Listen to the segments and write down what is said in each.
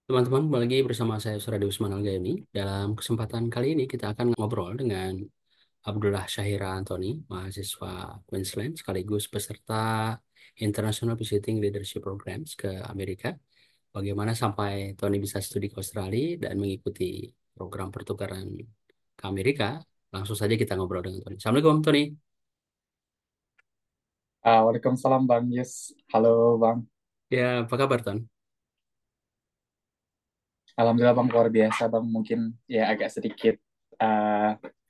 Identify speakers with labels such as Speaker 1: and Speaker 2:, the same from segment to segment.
Speaker 1: Teman-teman, kembali lagi bersama saya Suradi Usman Algaini. Dalam kesempatan kali ini kita akan ngobrol dengan Abdullah Syahira Anthony, mahasiswa Queensland sekaligus peserta International Visiting Leadership Programs ke Amerika. Bagaimana sampai Tony bisa studi ke Australia dan mengikuti program pertukaran ke Amerika? Langsung saja kita ngobrol dengan Tony. Assalamualaikum, Tony.
Speaker 2: Waalaikumsalam Bang Yus. Halo Bang.
Speaker 1: Ya, apa kabar, Ton?
Speaker 2: Alhamdulillah Bang luar biasa Bang. Mungkin ya agak sedikit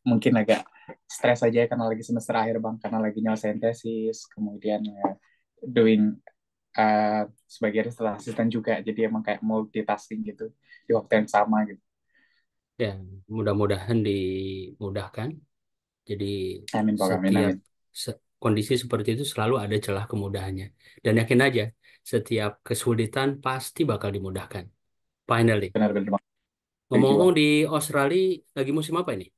Speaker 2: mungkin agak stres aja ya karena lagi semester akhir Bang. Karena lagi nyelesain tesis. Kemudian ya doing sebagai research assistant juga. Jadi emang kayak multitasking gitu di waktu yang sama gitu.
Speaker 1: Ya, mudah-mudahan dimudahkan. Jadi
Speaker 2: Amin Bang, amin,
Speaker 1: setiap
Speaker 2: amin.
Speaker 1: kondisi seperti itu selalu ada celah kemudahannya. Dan yakin aja, setiap kesulitan pasti bakal dimudahkan. Finally.
Speaker 2: Benar-benar Bang. Setuju
Speaker 1: Ngomong-ngomong
Speaker 2: Bang.
Speaker 1: di Australia lagi musim apa ini?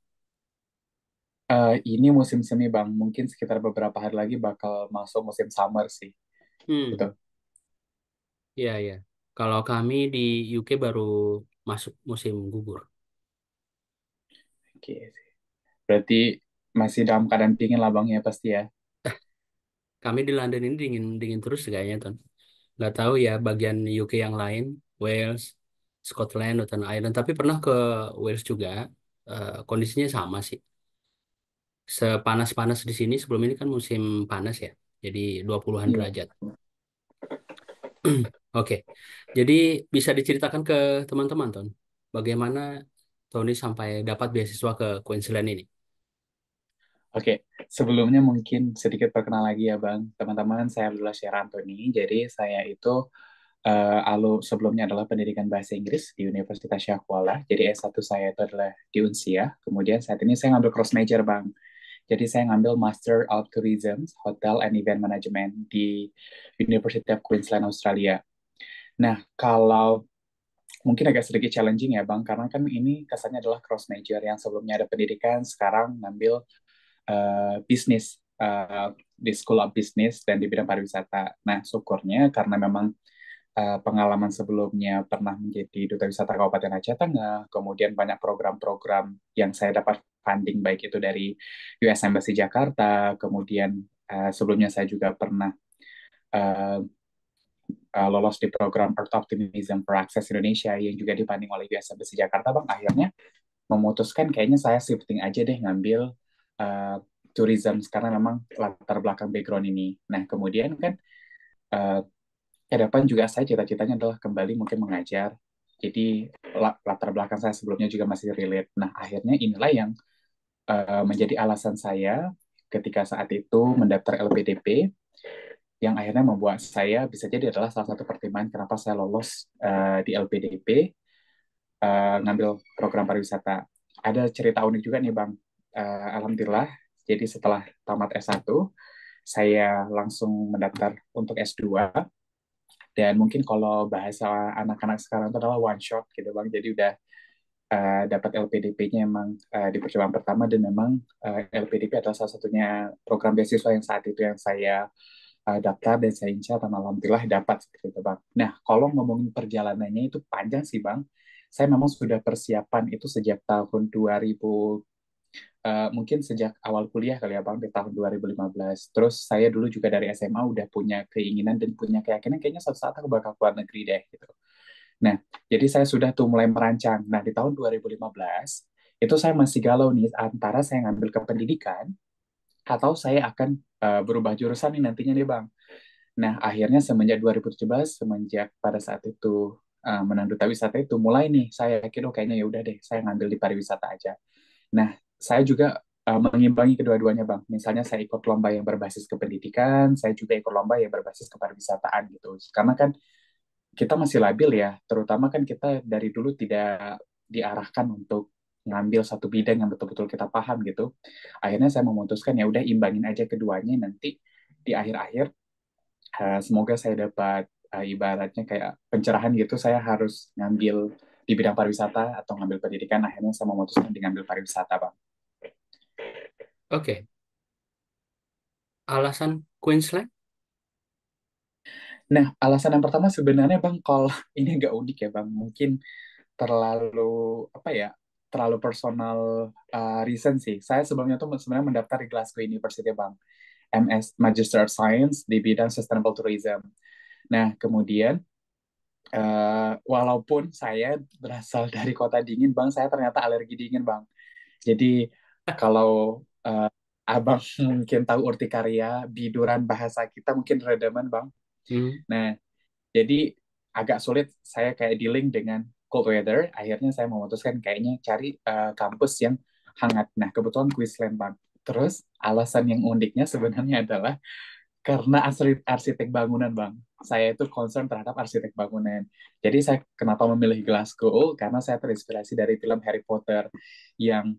Speaker 2: Ini musim semi Bang. Mungkin sekitar beberapa hari lagi bakal masuk musim summer sih. Gitu.
Speaker 1: Hmm, ya ya. Kalau kami di UK baru masuk musim gugur.
Speaker 2: Oke. Berarti masih dalam keadaan dingin lah Bang ya pasti ya.
Speaker 1: Kami di London ini dingin dingin terus kayaknya, Ton. Nggak tahu ya bagian UK yang lain, Wales, Scotland, Northern Ireland. Tapi pernah ke Wales juga. Kondisinya sama sih. Sepanas-panas di sini sebelum ini kan musim panas ya. Jadi 20-an
Speaker 2: Iya.
Speaker 1: derajat. Oke. Jadi bisa diceritakan ke teman-teman, Ton. Bagaimana Tony sampai dapat beasiswa ke Queensland ini?
Speaker 2: Oke, sebelumnya mungkin sedikit perkenal lagi ya Bang. Teman-teman, saya Abdullah Syara Antoni. Jadi saya itu sebelumnya adalah pendidikan bahasa Inggris di Universitas Syah Kuala. Jadi S1 saya itu adalah di Unsia. Kemudian saat ini saya ngambil cross major Bang. Jadi saya ngambil Master of Tourism, Hotel and Event Management di University of Queensland, Australia. Nah, kalau mungkin agak sedikit challenging ya Bang, karena kan ini kesannya adalah cross major yang sebelumnya ada pendidikan, sekarang ngambil bisnis di School of Business dan di bidang pariwisata. Nah, syukurnya karena memang pengalaman sebelumnya pernah menjadi duta wisata Kabupaten Aceh Tengah, kemudian banyak program-program yang saya dapat funding baik itu dari US Embassy Jakarta, kemudian sebelumnya saya juga pernah uh, lolos di program Earth Optimism for Access Indonesia yang juga dipanding oleh US Embassy Jakarta, Bang. Akhirnya memutuskan kayaknya saya shifting aja deh ngambil uh, tourism karena memang latar belakang background ini. Nah, kemudian kan uh, ke depan juga saya cita-citanya adalah kembali mungkin mengajar. Jadi latar belakang saya sebelumnya juga masih relate. Nah, akhirnya inilah yang menjadi alasan saya ketika saat itu mendaftar LPDP yang akhirnya membuat saya bisa jadi adalah salah satu pertimbangan kenapa saya lolos di LPDP ngambil program pariwisata. Ada cerita unik juga nih Bang. Alhamdulillah, jadi setelah tamat S1, saya langsung mendaftar untuk S2. Dan mungkin kalau bahasa anak-anak sekarang itu adalah one shot gitu Bang. Jadi udah dapat LPDP-nya emang di percobaan pertama dan memang LPDP adalah salah satunya program beasiswa yang saat itu yang saya daftar dan saya incar dan alhamdulillah dapat seperti itu Bang. Nah, kalau ngomongin perjalanannya itu panjang sih Bang. Saya memang sudah persiapan itu sejak tahun 2000, mungkin sejak awal kuliah kali ya Bang, di tahun 2015. Terus saya dulu juga dari SMA udah punya keinginan dan punya keyakinan kayaknya suatu saat aku bakal keluar negeri deh gitu. Nah, jadi saya sudah tuh mulai merancang. Nah, di tahun 2015 itu saya masih galau nih antara saya ngambil ke pendidikan atau saya akan berubah jurusan nih nantinya nih Bang. Nah, akhirnya semenjak 2017, semenjak pada saat itu menang duta wisata itu mulai nih saya yakin oh kayaknya ya udah deh saya ngambil di pariwisata aja. Nah, saya juga mengimbangi kedua-duanya Bang. Misalnya saya ikut lomba yang berbasis ke pendidikan, saya juga ikut lomba yang berbasis ke pariwisataan gitu. Karena kan kita masih labil ya, terutama kan kita dari dulu tidak diarahkan untuk ngambil satu bidang yang betul-betul kita paham gitu. Akhirnya saya memutuskan ya udah imbangin aja keduanya nanti di akhir-akhir semoga saya dapat ibaratnya kayak pencerahan gitu saya harus ngambil di bidang pariwisata atau ngambil pendidikan akhirnya saya memutuskan di ngambil pariwisata Bang.
Speaker 1: Oke, alasan Queensland?
Speaker 2: Nah, alasan yang pertama sebenarnya Bang, kalau ini agak unik ya Bang, mungkin terlalu apa ya, terlalu personal reason sih. Saya sebelumnya tuh sebenarnya mendaftar di Glasgow University Bang, MS Magister of Science di bidang Sustainable Tourism. Nah, kemudian walaupun saya berasal dari kota dingin Bang, saya ternyata alergi dingin Bang. Jadi kalau Abang mungkin tahu urtikaria, biduran bahasa kita mungkin redaman Bang.
Speaker 1: Hmm.
Speaker 2: Nah, jadi agak sulit saya kayak dealing dengan cold weather. Akhirnya saya memutuskan kayaknya cari kampus yang hangat. Nah, kebetulan Queensland, Bang. Terus alasan yang uniknya sebenarnya adalah karena arsitek bangunan, Bang. Saya itu concern terhadap arsitek bangunan. Jadi saya kenapa memilih Glasgow? Karena saya terinspirasi dari film Harry Potter yang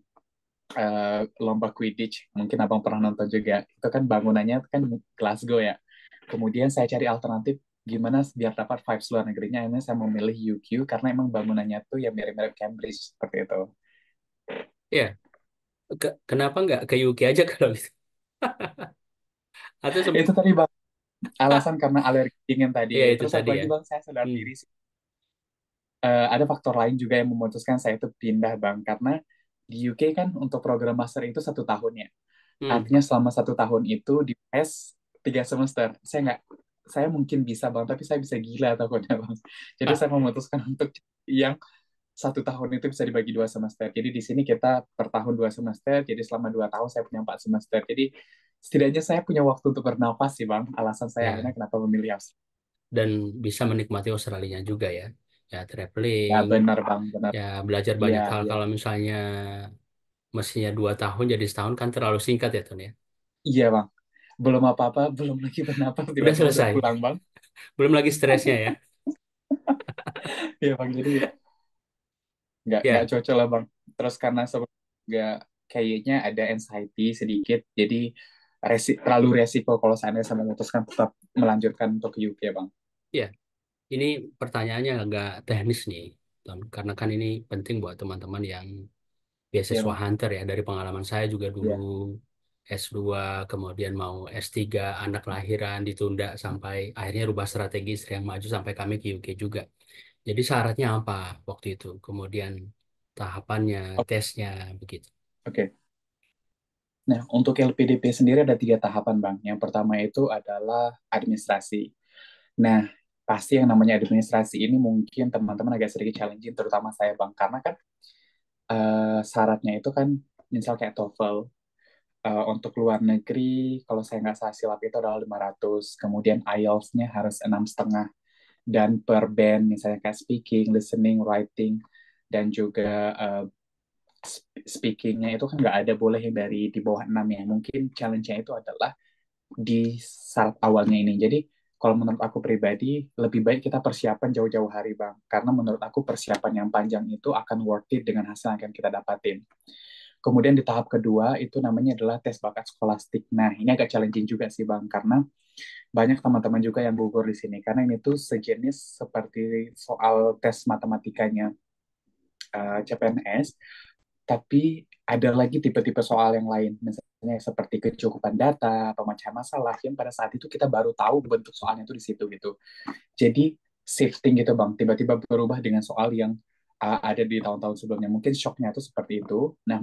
Speaker 2: lomba Quidditch. Mungkin abang pernah nonton juga. Itu kan bangunannya kan Glasgow ya. Kemudian saya cari alternatif gimana biar dapat vibes luar negerinya. Ini saya memilih UQ karena emang bangunannya tuh ya mirip-mirip Cambridge seperti itu.
Speaker 1: Ya, kenapa nggak ke UK aja kalau gitu? Atau
Speaker 2: Itu tadi bang,
Speaker 1: ah,
Speaker 2: alasan karena alergi dingin tadi.
Speaker 1: ya itu
Speaker 2: Terus satu
Speaker 1: tadi
Speaker 2: lagi
Speaker 1: ya.
Speaker 2: bang, saya sadar
Speaker 1: Hmm.
Speaker 2: diri sih. Ada faktor lain juga yang memutuskan saya itu pindah bang. Karena di UK kan untuk program master itu 1 tahun ya.
Speaker 1: Hmm.
Speaker 2: Artinya selama 1 tahun itu di tes 3 semester. Saya mungkin bisa bang, tapi saya bisa gila takutnya bang. Jadi
Speaker 1: Ah,
Speaker 2: saya memutuskan untuk yang 1 tahun itu bisa dibagi 2 semester. Jadi di sini kita per tahun 2 semester. Jadi selama 2 tahun saya punya 4 semester. Jadi setidaknya saya punya waktu untuk bernafas sih bang. Alasan saya akhirnya
Speaker 1: ya,
Speaker 2: kenapa memilih Australia.
Speaker 1: dan bisa menikmati Australia juga ya. Ya,
Speaker 2: Ya
Speaker 1: traveling,
Speaker 2: benar bang, benar.
Speaker 1: ya belajar
Speaker 2: Iya,
Speaker 1: banyak hal.
Speaker 2: iya.
Speaker 1: Kalau misalnya mestinya 2 tahun jadi setahun kan terlalu singkat ya, Ton ya.
Speaker 2: Iya bang. Belum apa-apa, belum lagi bernafas,
Speaker 1: Udah
Speaker 2: tiba-tiba udah
Speaker 1: selesai.
Speaker 2: pulang bang.
Speaker 1: Belum lagi stresnya ya.
Speaker 2: Iya bang, jadi nggak
Speaker 1: Ya,
Speaker 2: cocok lah bang. Terus karena nggak kayaknya ada anxiety sedikit, jadi terlalu resiko kalau seandainya saya memutuskan tetap melanjutkan untuk ke UK bang.
Speaker 1: ya. Ini pertanyaannya agak teknis nih, Ton. Karena kan ini penting buat teman-teman yang
Speaker 2: Iya
Speaker 1: beasiswa
Speaker 2: bang.
Speaker 1: hunter ya. Dari pengalaman saya juga dulu
Speaker 2: Iya.
Speaker 1: S2, kemudian mau S3, anak lahiran ditunda sampai akhirnya rubah strategi istri yang maju sampai kami ke UK juga. Jadi syaratnya apa waktu itu? Kemudian tahapannya, tesnya, begitu.
Speaker 2: Oke. Nah, untuk LPDP sendiri ada 3 tahapan, Bang. Yang pertama itu adalah administrasi. Nah, pasti yang namanya administrasi ini mungkin teman-teman agak sedikit challenging, terutama saya, Bang. Karena kan syaratnya itu kan, misal kayak TOEFL, untuk luar negeri, kalau saya nggak salah silap itu adalah 500. Kemudian IELTS-nya harus 6,5. Dan per band, misalnya kayak speaking, listening, writing, dan juga speakingnya itu kan nggak ada boleh yang dari di bawah 6 ya. Mungkin challenge-nya itu adalah di syarat awalnya ini. Jadi kalau menurut aku pribadi, lebih baik kita persiapan jauh-jauh hari, Bang. Karena menurut aku persiapan yang panjang itu akan worth it dengan hasil yang akan kita dapatin. Kemudian di tahap kedua itu namanya adalah tes bakat skolastik. Nah, ini agak challenging juga sih, Bang. Karena banyak teman-teman juga yang gugur di sini. Karena ini tuh sejenis seperti soal tes matematikanya CPNS, tapi ada lagi tipe-tipe soal yang lain, misalnya seperti kecukupan data, pemecahan masalah, yang pada saat itu kita baru tahu bentuk soalnya itu di situ gitu. Jadi shifting gitu bang, tiba-tiba berubah dengan soal yang ada di tahun-tahun sebelumnya. Mungkin shocknya itu seperti itu. Nah,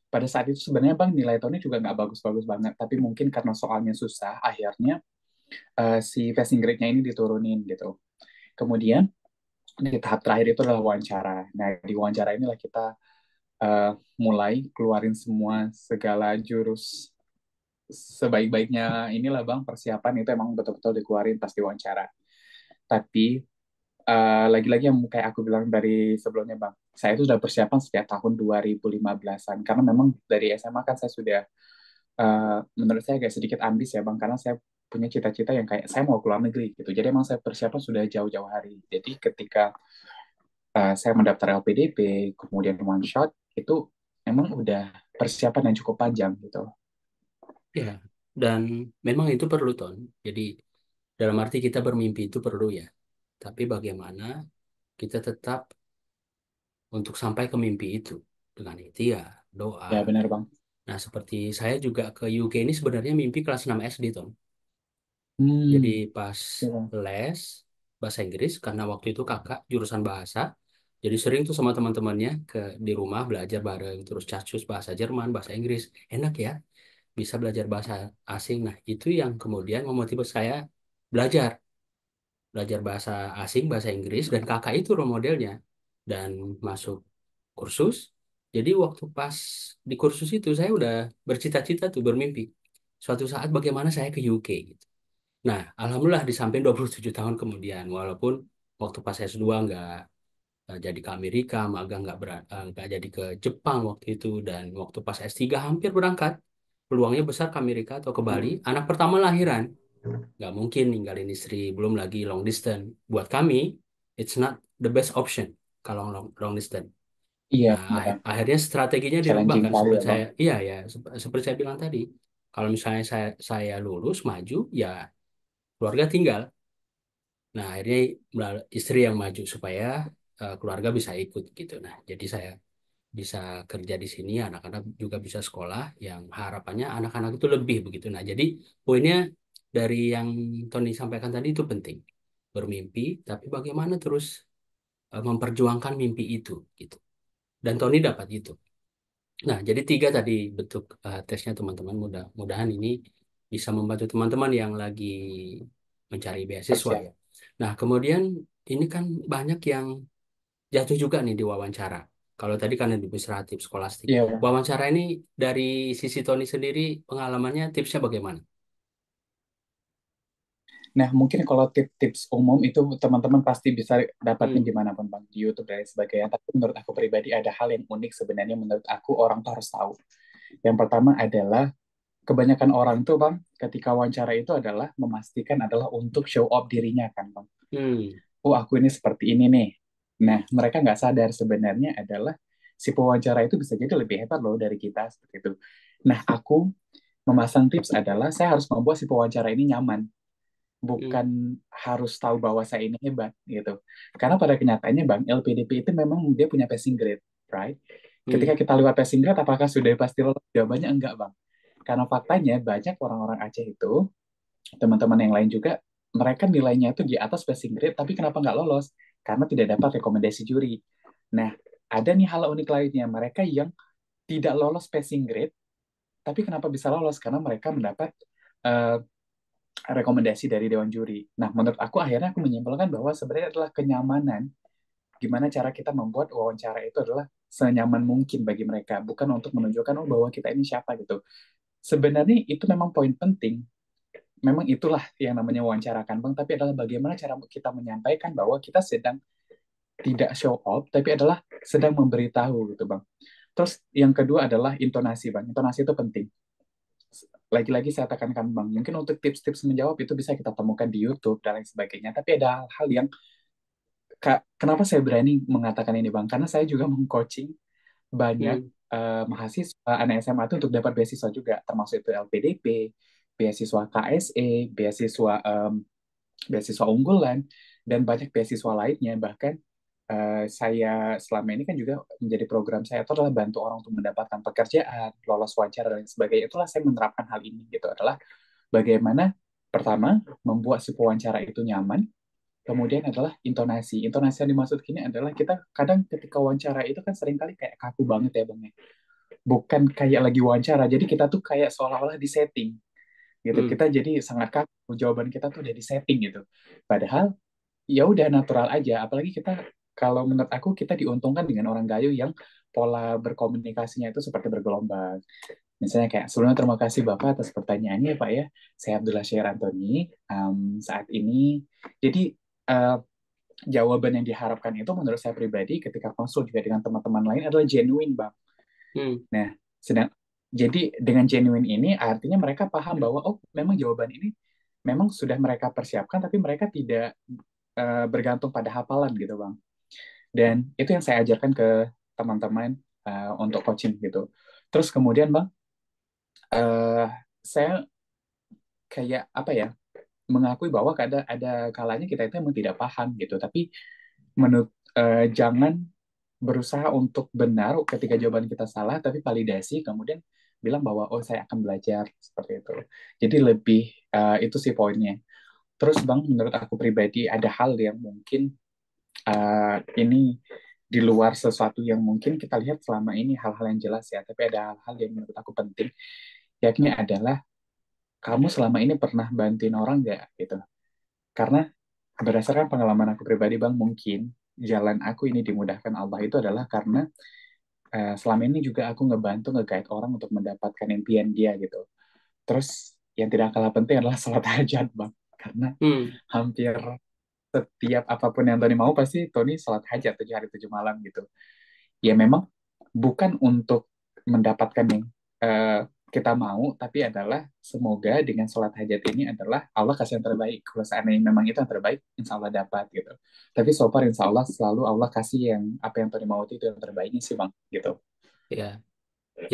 Speaker 2: pada saat itu sebenarnya bang nilai tahunnya juga nggak bagus-bagus banget, tapi mungkin karena soalnya susah, akhirnya si passing grade-nya ini diturunin gitu. Kemudian di tahap terakhir itu adalah wawancara. Nah, di wawancara inilah kita uh, mulai keluarin semua segala jurus sebaik-baiknya inilah bang, persiapan itu emang betul-betul dikeluarin pas diwawancara. Tapi lagi-lagi yang kayak aku bilang dari sebelumnya bang, saya itu sudah persiapan sejak tahun 2015-an karena memang dari SMA kan saya sudah menurut saya agak sedikit ambis ya bang, karena saya punya cita-cita yang kayak saya mau keluar negeri gitu. Jadi emang saya persiapan sudah jauh-jauh hari. Jadi ketika saya mendaftar LPDP, kemudian one shot, itu emang udah persiapan yang cukup panjang gitu.
Speaker 1: Ya, dan memang itu perlu, Ton. Jadi dalam arti kita bermimpi itu perlu ya. Tapi bagaimana kita tetap untuk sampai ke mimpi itu dengan ikhtiar, doa.
Speaker 2: Ya benar bang.
Speaker 1: Nah, seperti saya juga ke UK ini sebenarnya mimpi kelas 6 SD, Ton. Jadi
Speaker 2: Hmm.
Speaker 1: pas
Speaker 2: Iya.
Speaker 1: les bahasa Inggris, karena waktu itu kakak jurusan bahasa, jadi sering tuh sama teman-temannya di rumah belajar bareng, terus cacus bahasa Jerman, bahasa Inggris. Enak ya, bisa belajar bahasa asing. Nah, itu yang kemudian memotivasi saya belajar, belajar bahasa asing, bahasa Inggris, dan kakak itu role modelnya. Dan masuk kursus. Jadi waktu pas di kursus itu saya udah bercita-cita tuh, bermimpi. Suatu saat bagaimana saya ke UK gitu. Nah, alhamdulillah di samping 27 tahun kemudian, walaupun waktu pas S2 nggak jadi ke Amerika, magang nggak jadi ke Jepang waktu itu, dan waktu pas S3 hampir berangkat, peluangnya besar ke Amerika atau ke Bali, anak pertama lahiran, nggak mungkin ninggalin istri, belum lagi long distance. Buat kami, it's not the best option kalau long distance.
Speaker 2: Iya,
Speaker 1: Nah,
Speaker 2: benar.
Speaker 1: akhirnya strateginya dirubah
Speaker 2: Challenging
Speaker 1: kan,
Speaker 2: kali ya,
Speaker 1: seperti
Speaker 2: Bang.
Speaker 1: saya, iya ya, seperti saya bilang tadi, kalau misalnya saya lulus maju, ya keluarga tinggal. Nah, akhirnya istri yang maju supaya keluarga bisa ikut gitu. Nah, jadi saya bisa kerja di sini, anak-anak juga bisa sekolah, yang harapannya anak-anak itu lebih begitu. Nah, jadi poinnya dari yang Tony sampaikan tadi itu penting. Bermimpi, tapi bagaimana terus memperjuangkan mimpi itu gitu. Dan Tony dapat itu. Nah, jadi tiga tadi bentuk tesnya teman-teman. Mudah-mudahan ini bisa membantu teman-teman yang lagi mencari beasiswa
Speaker 2: Kerja.
Speaker 1: ya. Nah, kemudian ini kan banyak yang jatuh juga nih di wawancara. Kalau tadi kan administratif, skolastik.
Speaker 2: Iya, Bang.
Speaker 1: Wawancara ini dari sisi Tony sendiri, pengalamannya, tipsnya bagaimana?
Speaker 2: Nah, mungkin kalau tips-tips umum itu teman-teman pasti bisa dapatin
Speaker 1: Hmm,
Speaker 2: di mana pun, Bang, di YouTube dan lain sebagainya. Tapi menurut aku pribadi ada hal yang unik sebenarnya menurut aku orang tuh harus tahu. Yang pertama adalah kebanyakan orang tuh, Bang, ketika wawancara itu adalah memastikan adalah untuk show off dirinya kan, Bang.
Speaker 1: hmm,
Speaker 2: Oh, aku ini seperti ini nih. Nah, mereka nggak sadar sebenarnya adalah si pewawancara itu bisa jadi lebih hebat loh dari kita seperti itu. Nah, aku memasang tips adalah saya harus membuat si pewawancara ini nyaman,
Speaker 1: hmm,
Speaker 2: bukan harus tahu bahwa saya ini hebat gitu. Karena pada kenyataannya Bang, LPDP itu memang dia punya passing grade, right? Ketika
Speaker 1: hmm,
Speaker 2: kita lewat passing grade, apakah sudah pasti lolos? Jawabannya enggak, Bang. Karena faktanya banyak orang-orang Aceh itu, teman-teman yang lain juga, mereka nilainya itu di atas passing grade, tapi kenapa nggak lolos? Karena tidak dapat rekomendasi juri. Nah, ada nih hal unik lainnya, mereka yang tidak lolos passing grade, tapi kenapa bisa lolos? Karena mereka mendapat uh, rekomendasi dari dewan juri. Nah, menurut aku akhirnya aku menyimpulkan bahwa sebenarnya adalah kenyamanan gimana cara kita membuat wawancara itu adalah senyaman mungkin bagi mereka, bukan untuk menunjukkan oh bahwa kita ini siapa gitu. Sebenarnya itu memang poin penting. Memang itulah yang namanya wawancara kan Bang, tapi adalah bagaimana cara kita menyampaikan bahwa kita sedang tidak show off, tapi adalah sedang memberitahu gitu Bang. Terus yang kedua adalah intonasi Bang. Intonasi itu penting. Lagi-lagi saya tekankan Bang, mungkin untuk tips-tips menjawab itu bisa kita temukan di YouTube dan lain sebagainya. Tapi ada hal-hal yang kenapa saya berani mengatakan ini Bang? Karena saya juga mengcoaching banyak
Speaker 1: hmm,
Speaker 2: mahasiswa anak SMA itu untuk dapat beasiswa juga, termasuk itu LPDP, beasiswa KSE, beasiswa unggulan, dan banyak beasiswa lainnya. Bahkan saya selama ini kan juga menjadi program saya itu adalah bantu orang untuk mendapatkan pekerjaan, lolos wawancara dan sebagainya. Itulah saya menerapkan hal ini gitu adalah bagaimana pertama membuat si pewawancara itu nyaman, kemudian adalah intonasi. Intonasi yang dimaksud kini adalah kita kadang ketika wawancara itu kan seringkali kayak kaku banget ya Bang ya. Bukan kayak lagi wawancara, jadi kita tuh kayak seolah-olah di setting gitu.
Speaker 1: hmm.
Speaker 2: Kita jadi sangat kaku, jawaban kita tuh udah di setting gitu. Padahal ya udah natural aja, apalagi kita kalau menurut aku kita diuntungkan dengan orang Gayo yang pola berkomunikasinya itu seperti bergelombang. Misalnya kayak sebelumnya terima kasih Bapak atas pertanyaannya Pak ya. Saya Abdullah Syair Antoni. Saat ini jadi uh, jawaban yang diharapkan itu menurut saya pribadi ketika konsul juga dengan teman-teman lain adalah genuine, Bang.
Speaker 1: Hmm.
Speaker 2: Nah, sedang jadi dengan genuine ini artinya mereka paham bahwa oh memang jawaban ini memang sudah mereka persiapkan tapi mereka tidak bergantung pada hafalan gitu, Bang. Dan itu yang saya ajarkan ke teman-teman untuk coaching gitu. Terus kemudian, Bang, uh, saya kayak apa ya? Mengakui bahwa ada kalanya kita itu emang tidak paham gitu, tapi menurut jangan berusaha untuk benar ketika jawaban kita salah, tapi validasi kemudian bilang bahwa oh saya akan belajar seperti itu. Jadi lebih itu sih poinnya. Terus Bang, menurut aku pribadi ada hal yang mungkin ini di luar sesuatu yang mungkin kita lihat selama ini hal-hal yang jelas ya, tapi ada hal-hal yang menurut aku penting, yakni adalah kamu selama ini pernah bantuin orang nggak gitu. Karena berdasarkan pengalaman aku pribadi Bang, mungkin jalan aku ini dimudahkan Allah itu adalah karena selama ini juga aku ngebantu nge-guide orang untuk mendapatkan impian dia gitu. Terus yang tidak kalah penting adalah sholat hajat Bang. Karena
Speaker 1: Hmm,
Speaker 2: hampir setiap apapun yang Tony mau pasti Tony sholat hajat 7 hari 7 malam gitu. Ya memang bukan untuk mendapatkan yang eh, kita mau, tapi adalah semoga dengan sholat hajat ini adalah Allah kasih yang terbaik. Kalau seandainya memang itu yang terbaik, insya Allah dapat gitu. Tapi so far insya Allah selalu Allah kasih yang apa yang Tony mau itu yang terbaiknya sih bang gitu.
Speaker 1: ya,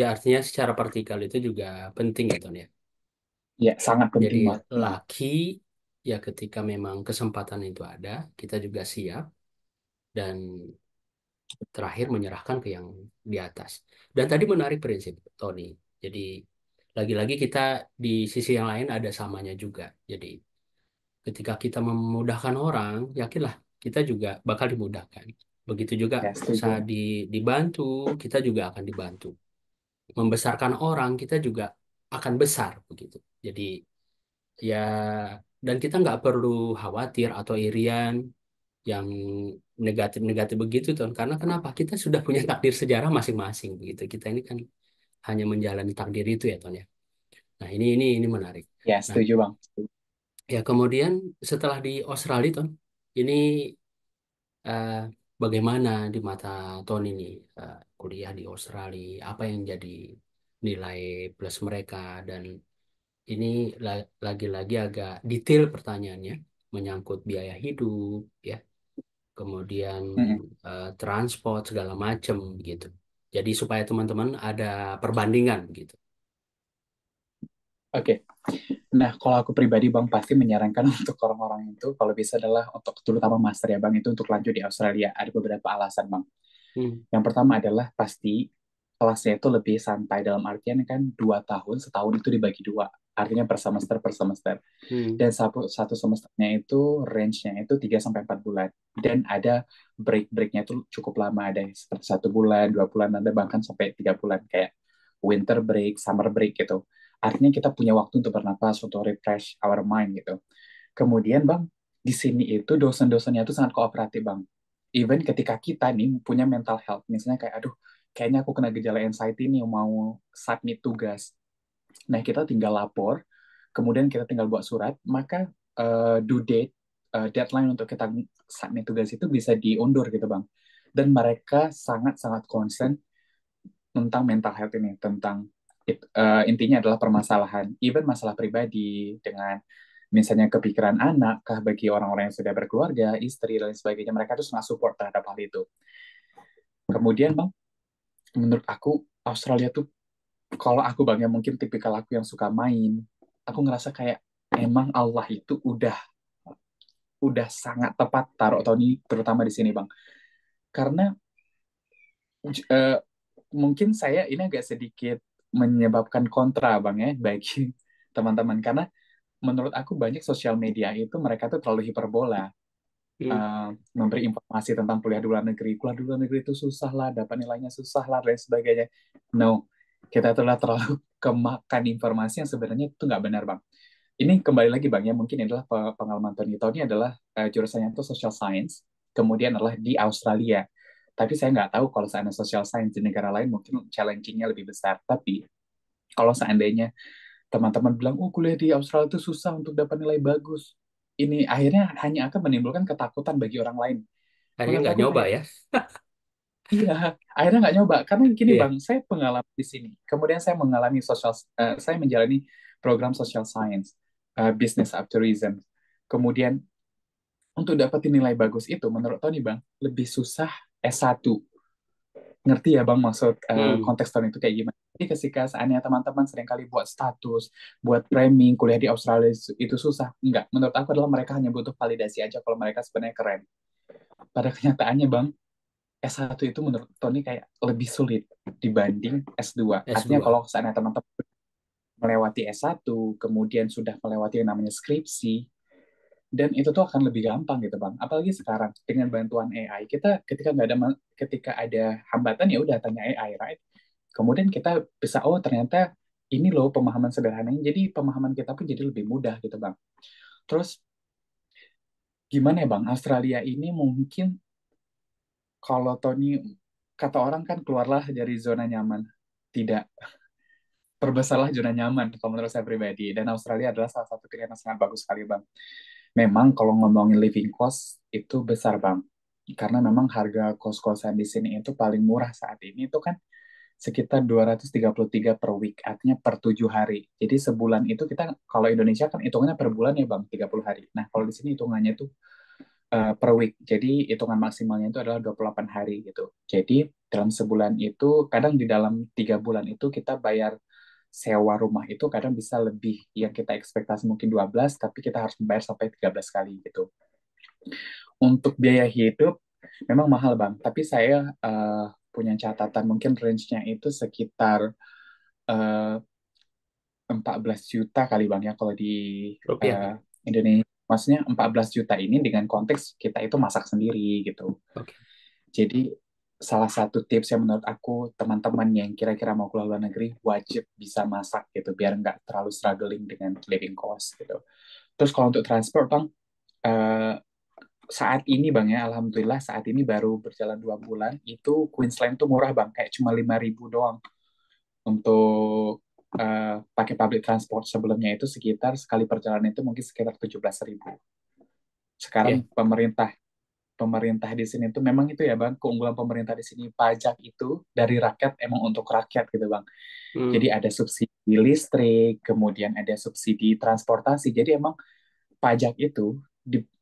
Speaker 1: ya artinya secara vertikal itu juga penting ya Ton ya.
Speaker 2: Ya sangat
Speaker 1: Jadi
Speaker 2: penting bang.
Speaker 1: laki ya ketika memang kesempatan itu ada, kita juga siap dan terakhir menyerahkan ke yang di atas. Dan tadi menarik prinsip Tony. Jadi lagi-lagi kita di sisi yang lain ada samanya juga. Jadi ketika kita memudahkan orang, yakinlah kita juga bakal dimudahkan. Begitu juga
Speaker 2: Ya setuju.
Speaker 1: saat dibantu, kita juga akan dibantu. Membesarkan orang, kita juga akan besar begitu. Jadi ya, dan kita nggak perlu khawatir atau irian yang negatif-negatif begitu tuh. Karena kenapa? Kita sudah punya takdir sejarah masing-masing begitu. Kita ini kan hanya menjalani takdir itu ya Ton ya. Nah ini menarik.
Speaker 2: Ya
Speaker 1: Nah
Speaker 2: setuju bang.
Speaker 1: ya kemudian setelah di Australia Ton, ini eh, bagaimana di mata Tony nih kuliah di Australia? Apa yang jadi nilai plus mereka dan ini lagi-lagi agak detail pertanyaannya menyangkut biaya hidup ya, kemudian
Speaker 2: Mm-mm.
Speaker 1: transport segala macam gitu. Jadi supaya teman-teman ada perbandingan gitu.
Speaker 2: Oke. Nah, kalau aku pribadi Bang pasti menyarankan untuk orang-orang itu kalau bisa adalah untuk terutama master ya Bang itu untuk lanjut di Australia. Ada beberapa alasan Bang.
Speaker 1: Hmm,
Speaker 2: Yang pertama adalah pasti kelasnya itu lebih santai dalam artian kan 2 tahun setahun itu dibagi dua. Artinya per semester.
Speaker 1: hmm,
Speaker 2: Dan satu semesternya itu range-nya itu 3 sampai 4 bulan. Dan ada break-breaknya itu cukup lama. Ada yang seperti 1 bulan, 2 bulan, ada bahkan sampai 3 bulan. Kayak winter break, summer break gitu. Artinya kita punya waktu untuk bernapas, untuk refresh our mind gitu. Kemudian Bang, di sini itu dosen-dosennya itu sangat kooperatif Bang. Even ketika kita nih punya mental health, misalnya kayak, aduh, kayaknya aku kena gejala anxiety nih, mau submit tugas. Nah, kita tinggal lapor, kemudian kita tinggal buat surat, maka due date, deadline untuk kita submit tugas itu bisa diundur gitu Bang. Dan mereka sangat-sangat concern tentang mental health ini, tentang intinya adalah permasalahan, even masalah pribadi dengan misalnya kepikiran anak, kah bagi orang-orang yang sudah berkeluarga, istri dan lain sebagainya, mereka tuh sangat support terhadap hal itu. Kemudian bang, menurut aku Australia tuh kalau aku bang ya mungkin tipikal aku yang suka main, aku ngerasa kayak emang Allah itu udah sangat tepat taruh Tony terutama di sini bang, karena eh, mungkin saya ini agak sedikit menyebabkan kontra bang ya bagi teman-teman karena menurut aku banyak sosial media itu mereka tuh terlalu hiperbola,
Speaker 1: hmm.
Speaker 2: memberi informasi tentang kuliah di luar negeri itu susah lah, dapat nilainya susah lah dan sebagainya. No, kita telah terlalu kemakan informasi yang sebenarnya itu nggak benar bang. Ini kembali lagi bang ya mungkin adalah pengalaman Tony. Tony adalah jurusannya itu social science, kemudian adalah di Australia. Tapi saya nggak tahu kalau seandainya social science di negara lain mungkin challenging-nya lebih besar. Tapi kalau seandainya teman-teman bilang, oh kuliah di Australia itu susah untuk dapat nilai bagus. Ini akhirnya hanya akan menimbulkan ketakutan bagi orang lain.
Speaker 1: Akhirnya
Speaker 2: Menurut
Speaker 1: nggak
Speaker 2: aku
Speaker 1: nyoba
Speaker 2: kayak,
Speaker 1: ya.
Speaker 2: iya, akhirnya nggak nyoba. Karena gini
Speaker 1: Iya.
Speaker 2: Bang, saya pengalaman di sini. Kemudian saya mengalami saya menjalani program social science, business up tourism. Kemudian untuk dapetin nilai bagus itu, menurut Tony Bang, lebih susah S1. Ngerti ya Bang maksud
Speaker 1: Hmm.
Speaker 2: konteks Tony itu kayak gimana? Jadi ketika seandainya teman-teman seringkali buat status, buat framing, kuliah di Australia itu susah. Enggak, menurut aku adalah mereka hanya butuh validasi aja kalau mereka sebenarnya keren. Pada kenyataannya Bang, S1 itu menurut Tony kayak lebih sulit dibanding S2. Artinya
Speaker 1: S2.
Speaker 2: kalau seandainya teman-teman melewati S1, kemudian sudah melewati yang namanya skripsi, dan itu tuh akan lebih gampang gitu bang. Apalagi sekarang dengan bantuan AI, kita ketika ada hambatan ya udah tanya AI, right? Kemudian kita bisa, oh ternyata ini loh pemahaman sederhananya. Jadi pemahaman kita pun jadi lebih mudah gitu bang. Terus gimana ya bang? Australia ini mungkin kalau Tony kata orang kan keluarlah dari zona nyaman. Tidak, perbesarlah zona nyaman kalau menurut saya pribadi. Dan Australia adalah salah satu pilihan yang sangat bagus sekali bang. Memang kalau ngomongin living cost itu besar bang. Karena memang harga kos-kosan di sini itu paling murah saat ini itu kan sekitar 233 per week, artinya per 7 hari. Jadi sebulan itu kita, kalau Indonesia kan hitungannya per bulan ya bang, 30 hari. Nah kalau di sini hitungannya itu per week. Jadi hitungan maksimalnya itu adalah 28 hari gitu. Jadi dalam sebulan itu, kadang di dalam 3 bulan itu kita bayar sewa rumah itu kadang bisa lebih, yang kita ekspektasi mungkin 12, tapi kita harus membayar sampai 13 kali gitu. Untuk biaya hidup memang mahal bang, tapi saya punya catatan mungkin range-nya itu sekitar eh, 14 juta kali bang ya kalau di
Speaker 1: Rupiah
Speaker 2: eh,
Speaker 1: kan?
Speaker 2: Indonesia. Maksudnya 14 juta ini dengan konteks kita itu masak sendiri gitu.
Speaker 1: Oke.
Speaker 2: Jadi salah satu tips yang menurut aku teman-teman yang kira-kira mau keluar luar negeri wajib bisa masak gitu biar nggak terlalu struggling dengan living cost gitu. Terus kalau untuk transport bang, eh, saat ini bang ya, alhamdulillah saat ini baru berjalan 2 bulan itu Queensland tuh murah bang, kayak cuma 5.000 doang untuk pakai public transport. Sebelumnya itu sekitar sekali perjalanan itu mungkin sekitar 17.000.
Speaker 1: Ya.
Speaker 2: Sekarang pemerintah pemerintah di sini tuh memang itu ya bang, keunggulan pemerintah di sini pajak itu dari rakyat emang untuk rakyat gitu bang. Jadi
Speaker 1: Hmm,
Speaker 2: ada subsidi listrik, kemudian ada subsidi transportasi. Jadi emang pajak itu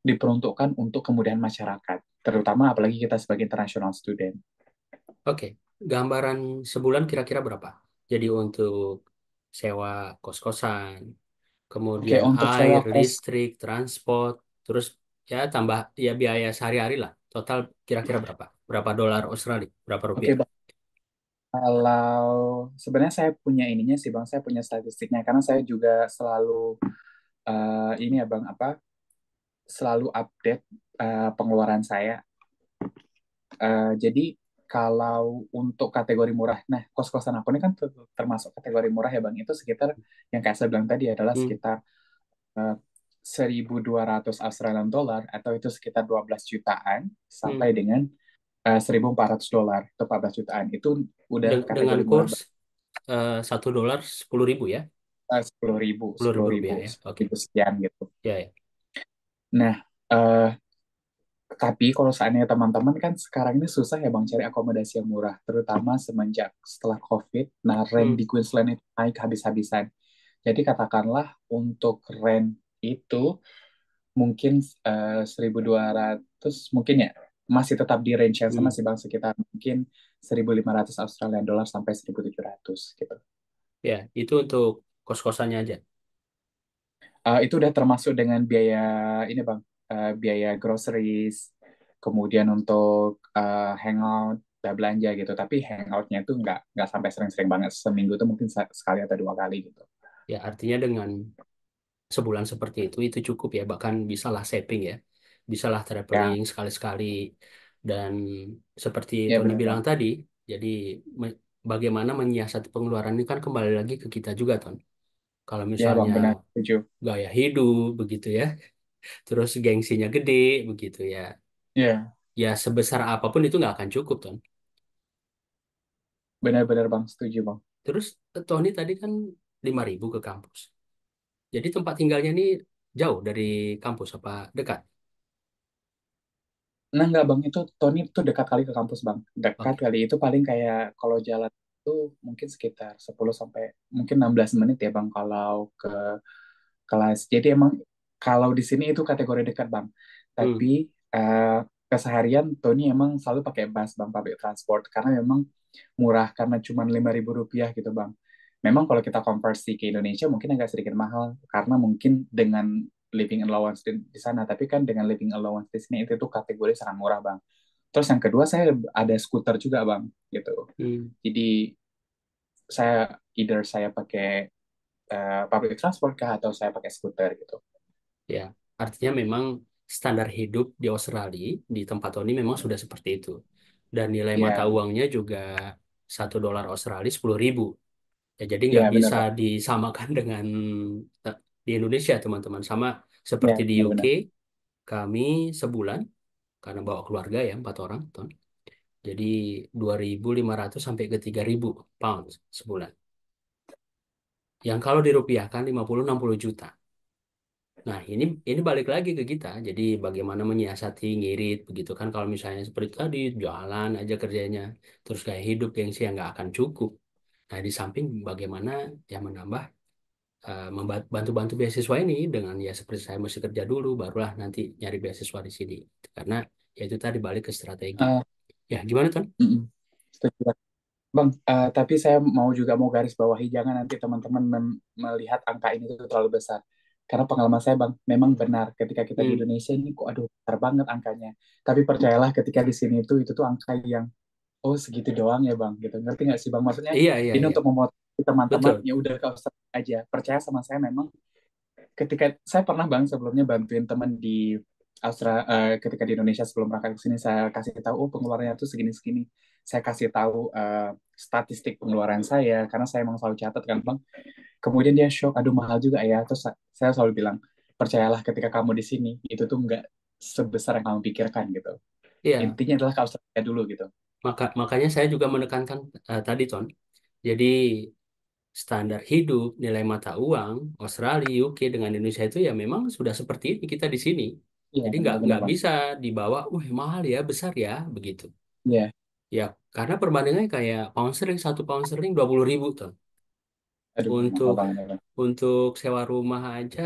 Speaker 2: diperuntukkan untuk kemudahan masyarakat, terutama apalagi kita sebagai international student.
Speaker 1: oke. Gambaran sebulan kira-kira berapa? Jadi untuk sewa kos-kosan,
Speaker 2: Oke,
Speaker 1: kemudian
Speaker 2: untuk
Speaker 1: air,
Speaker 2: sewa kos,
Speaker 1: listrik, transport, terus ya tambah ya biaya sehari-hari lah. Total kira-kira berapa? Berapa dolar Australia? Berapa
Speaker 2: oke
Speaker 1: rupiah?
Speaker 2: bang. Kalau sebenarnya saya punya ininya sih bang, saya punya statistiknya karena saya juga selalu ini ya bang apa, selalu update pengeluaran saya. Jadi kalau untuk kategori murah, nah kos-kosan aku ini kan termasuk kategori murah ya bang. Itu sekitar yang kayak saya bilang tadi adalah
Speaker 1: Hmm,
Speaker 2: sekitar eh, 1.200 Australian dollar atau itu sekitar 12 jutaan
Speaker 1: hmm.
Speaker 2: sampai dengan 1.400 dolar atau 14 jutaan. Itu udah
Speaker 1: Dengan
Speaker 2: kategori murah
Speaker 1: kurs $1 10.000 ya?
Speaker 2: 10.000,
Speaker 1: Sepuluh
Speaker 2: sepuluh
Speaker 1: ribu
Speaker 2: ribu,
Speaker 1: rupiah ya?
Speaker 2: sepuluh
Speaker 1: Oke.
Speaker 2: ribu sekian gitu.
Speaker 1: Ya, ya.
Speaker 2: Nah, eh, tapi kalau seandainya teman-teman kan sekarang ini susah ya Bang cari akomodasi yang murah, terutama semenjak setelah COVID. Nah, rent
Speaker 1: Hmm,
Speaker 2: di Queensland itu naik habis-habisan. Jadi katakanlah untuk rent itu mungkin 1.200 mungkin ya masih tetap di range yang sama
Speaker 1: hmm.
Speaker 2: sih Bang, sekitar mungkin 1.500 Australian dollar sampai 1.700 gitu.
Speaker 1: Ya, itu untuk kos-kosannya aja.
Speaker 2: Itu udah termasuk dengan biaya ini Bang, biaya groceries, kemudian untuk hangout, belanja gitu. Tapi hangoutnya itu nggak sampai sering-sering banget. Seminggu itu mungkin sekali atau 2 kali gitu.
Speaker 1: Ya, artinya dengan sebulan seperti itu cukup ya. Bahkan bisalah saving ya. Bisalah
Speaker 2: Ya,
Speaker 1: traveling sekali-sekali. Dan seperti
Speaker 2: ya
Speaker 1: Tony
Speaker 2: benar
Speaker 1: bilang
Speaker 2: Bang.
Speaker 1: tadi, jadi bagaimana menyiasati pengeluaran ini kan kembali lagi ke kita juga, Ton. Kalau
Speaker 2: Ya Bang,
Speaker 1: misalnya
Speaker 2: benar. Setuju.
Speaker 1: gaya hidup begitu ya, terus gengsinya gede begitu ya.
Speaker 2: Ya,
Speaker 1: Ya sebesar apapun itu nggak akan cukup, Ton.
Speaker 2: benar-benar Bang. Setuju Bang.
Speaker 1: Terus Tony tadi kan 5.000 ke kampus. Jadi tempat tinggalnya ini jauh dari kampus apa dekat?
Speaker 2: Nah, nggak Bang, itu Tony itu dekat kali ke kampus Bang. Dekat
Speaker 1: Oke.
Speaker 2: kali. Itu paling kayak kalau jalan itu mungkin sekitar 10 sampai mungkin 16 menit ya Bang kalau ke kelas. Jadi emang kalau di sini itu kategori dekat Bang.
Speaker 1: Hmm.
Speaker 2: Tapi eh, keseharian Tony emang selalu pakai bus Bang, public transport karena memang murah karena cuma 5.000 rupiah gitu Bang. Memang kalau kita konversi ke Indonesia mungkin agak sedikit mahal karena mungkin dengan living allowance di sana, tapi kan dengan living allowance di sini itu tuh kategori sangat murah Bang. Terus yang kedua saya ada skuter juga Bang gitu.
Speaker 1: Hmm.
Speaker 2: Jadi saya pakai public transport kah atau saya pakai skuter gitu.
Speaker 1: Ya. Artinya memang standar hidup di Australia, di tempat Tony memang sudah seperti itu. Dan nilai mata
Speaker 2: Iya,
Speaker 1: uangnya juga 1 dolar Australia 10.000. Ya, jadi
Speaker 2: iya
Speaker 1: nggak
Speaker 2: benar
Speaker 1: bisa
Speaker 2: Bang.
Speaker 1: disamakan dengan di Indonesia, teman-teman. Sama
Speaker 2: Iya,
Speaker 1: seperti di UK,
Speaker 2: benar-benar.
Speaker 1: kami sebulan, karena bawa keluarga ya, 4 orang, Ton. Jadi 2.500 sampai ke 3.000 pound sebulan. Yang kalau dirupiahkan 50-60 juta. Nah, ini balik lagi ke kita. Jadi bagaimana menyiasati, ngirit begitu kan, kalau misalnya seperti tadi jualan aja kerjanya, terus kayak hidup gengsi yang nggak akan cukup. Nah, di samping bagaimana ya menambah bantu-bantu beasiswa ini dengan ya seperti saya mesti kerja dulu, barulah nanti nyari beasiswa di sini. Karena ya itu tadi balik ke strategi.
Speaker 2: Eh,
Speaker 1: Ya, gimana Ton?
Speaker 2: mm-mm. Setuju, Bang. Tapi saya mau garis bawahi jangan nanti teman-teman melihat angka ini tuh terlalu besar. Karena pengalaman saya, Bang, memang benar ketika kita di
Speaker 1: Hmm.
Speaker 2: Indonesia ini kok aduh besar banget angkanya. Tapi percayalah ketika di sini itu tuh angka yang oh segitu doang ya, Bang, gitu. Ngerti nggak sih, Bang? Maksudnya
Speaker 1: Iya, iya,
Speaker 2: ini
Speaker 1: iya.
Speaker 2: untuk memotivasi teman-teman
Speaker 1: Betul.
Speaker 2: ya udah kau start aja. Percaya sama saya memang ketika saya pernah, Bang, sebelumnya bantuin teman di ketika di Indonesia sebelum berangkat ke sini saya kasih tahu oh pengeluarannya tuh segini-segini. Saya kasih tahu statistik pengeluaran saya karena saya emang selalu catat kan, Bang. Kemudian dia shock, aduh mahal juga ya. Terus saya selalu bilang, percayalah ketika kamu di sini itu tuh nggak sebesar yang kamu pikirkan gitu.
Speaker 1: Iya,
Speaker 2: Intinya adalah ke Australia dulu gitu.
Speaker 1: makanya saya juga menekankan tadi Ton. Jadi standar hidup, nilai mata uang Australia, UK dengan Indonesia itu ya memang sudah seperti ini kita di sini.
Speaker 2: Iya
Speaker 1: Jadi
Speaker 2: benar-benar,
Speaker 1: nggak
Speaker 2: Bang.
Speaker 1: bisa dibawa, wah mahal ya, besar ya, begitu.
Speaker 2: Iya,
Speaker 1: Ya, karena perbandingannya kayak pound sterling 20.000 Ton.
Speaker 2: aduh mahal
Speaker 1: Untuk
Speaker 2: banget ya, Bang.
Speaker 1: untuk sewa rumah aja,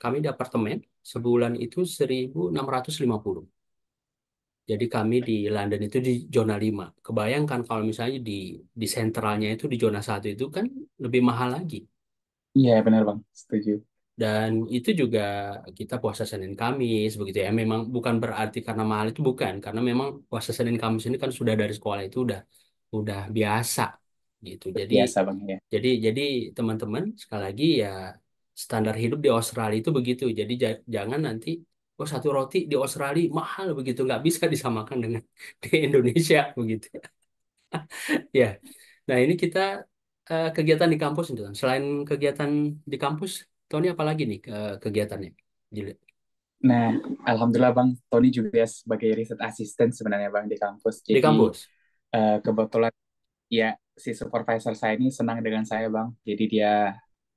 Speaker 1: kami di apartemen sebulan itu 1.650. Jadi kami di London itu di zona 5. Kebayangkan kalau misalnya di sentralnya itu di zona 1 itu kan lebih mahal lagi.
Speaker 2: Iya benar, Bang, setuju.
Speaker 1: Dan itu juga kita puasa Senin Kamis begitu ya. Memang bukan berarti karena mahal itu bukan, karena memang puasa Senin Kamis ini kan sudah dari sekolah itu udah biasa gitu. Jadi
Speaker 2: Biasa, Bang, ya.
Speaker 1: jadi teman-teman sekali lagi ya standar hidup di Australia itu begitu. Jadi jangan nanti oh satu roti di Australia mahal begitu, nggak bisa disamakan dengan di Indonesia begitu. Ya. Nah, ini kita kegiatan di kampus itu kan. Selain kegiatan di kampus, Tony apa lagi nih kegiatannya? Di,
Speaker 2: Nah, alhamdulillah, Bang, Tony juga sebagai riset asisten sebenarnya, Bang, di kampus.
Speaker 1: di
Speaker 2: Jadi
Speaker 1: kampus.
Speaker 2: kebetulan ya si supervisor saya ini senang dengan saya, Bang. Jadi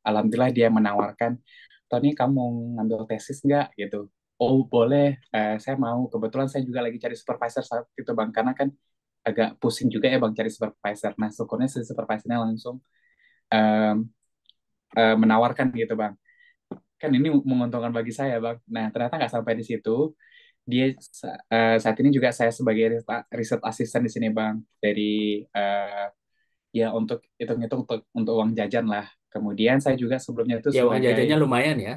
Speaker 2: alhamdulillah dia menawarkan, Tony kamu mau ngambil tesis nggak gitu? Oh boleh, saya mau. Kebetulan saya juga lagi cari supervisor saat itu, Bang, karena kan agak pusing juga ya, Bang, cari supervisor. Nah syukurnya si supervisornya langsung em, menawarkan gitu, Bang. Kan ini menguntungkan bagi saya, Bang. Nah ternyata nggak sampai di situ. Dia saat ini juga saya sebagai riset asisten di sini, Bang. Dari ya untuk hitung-hitung untuk uang jajan lah. Kemudian saya juga sebelumnya itu
Speaker 1: Ya, uang
Speaker 2: sebagai
Speaker 1: jajannya lumayan ya.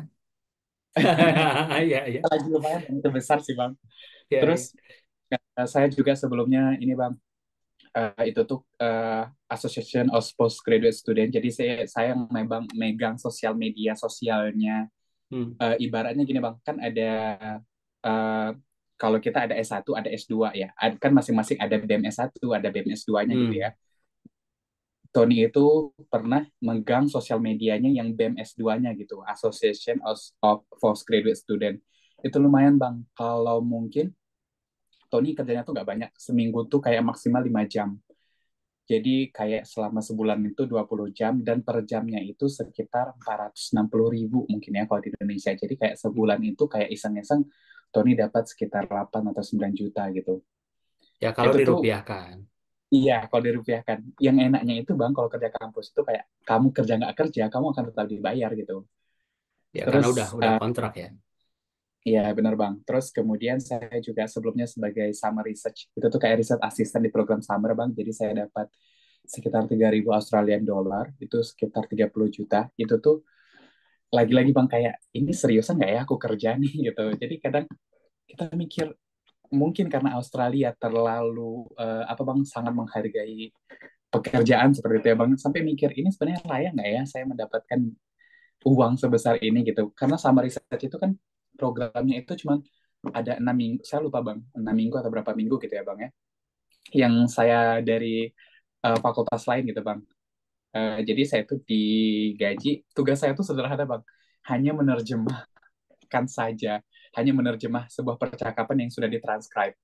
Speaker 1: Iya, iya.
Speaker 2: lagi lumayan itu besar sih, Bang.
Speaker 1: Iya,
Speaker 2: Terus
Speaker 1: iya.
Speaker 2: saya juga sebelumnya ini, Bang, itu tuh Association of Postgraduate Student. Jadi saya megang sosial media sosialnya.
Speaker 1: Hmm.
Speaker 2: Ibaratnya gini, Bang, kan ada eh, kalau kita ada S1, ada S2 ya. Kan masing-masing ada BEM S1, ada BEM S2-nya gitu ya.
Speaker 1: Hmm.
Speaker 2: Tony itu pernah megang sosial medianya yang BEM S2-nya gitu, Association of Postgraduate Student. Itu lumayan, Bang. Kalau mungkin Tony kerjanya tuh nggak banyak. Seminggu tuh kayak maksimal 5 jam. Jadi kayak selama sebulan itu 20 jam dan per jamnya itu sekitar 460.000 mungkin ya kalau di Indonesia. Jadi kayak sebulan itu kayak iseng-iseng Tony dapat sekitar 8 atau 9 juta gitu.
Speaker 1: Ya, kalau
Speaker 2: Itu tuh
Speaker 1: dirupiahkan.
Speaker 2: iya kalau dirupiahkan. Yang enaknya itu, Bang, kalau kerja kampus itu kayak kamu kerja nggak kerja, kamu akan tetap dibayar gitu.
Speaker 1: Ya, karena udah
Speaker 2: Terus
Speaker 1: udah kontrak ya.
Speaker 2: iya benar, Bang. Terus kemudian saya juga sebelumnya sebagai summer research itu tuh kayak riset asisten di program summer, Bang. Jadi saya dapat sekitar 3.000 Australian dollar, itu sekitar 30 juta. Itu tuh lagi-lagi, Bang, kayak ini seriusan nggak ya aku kerja nih gitu. Jadi kadang kita mikir mungkin karena Australia terlalu apa, Bang, sangat menghargai pekerjaan seperti itu ya, Bang. Sampai mikir ini sebenarnya layak nggak ya saya mendapatkan uang sebesar ini gitu. Karena summer research itu kan programnya itu cuman ada 6 minggu, saya lupa bang, 6 minggu atau berapa minggu gitu ya bang ya, yang saya dari fakultas lain gitu bang. Jadi saya tuh digaji, tugas saya tuh sederhana bang, hanya menerjemahkan saja, hanya menerjemah sebuah percakapan yang sudah ditranscribe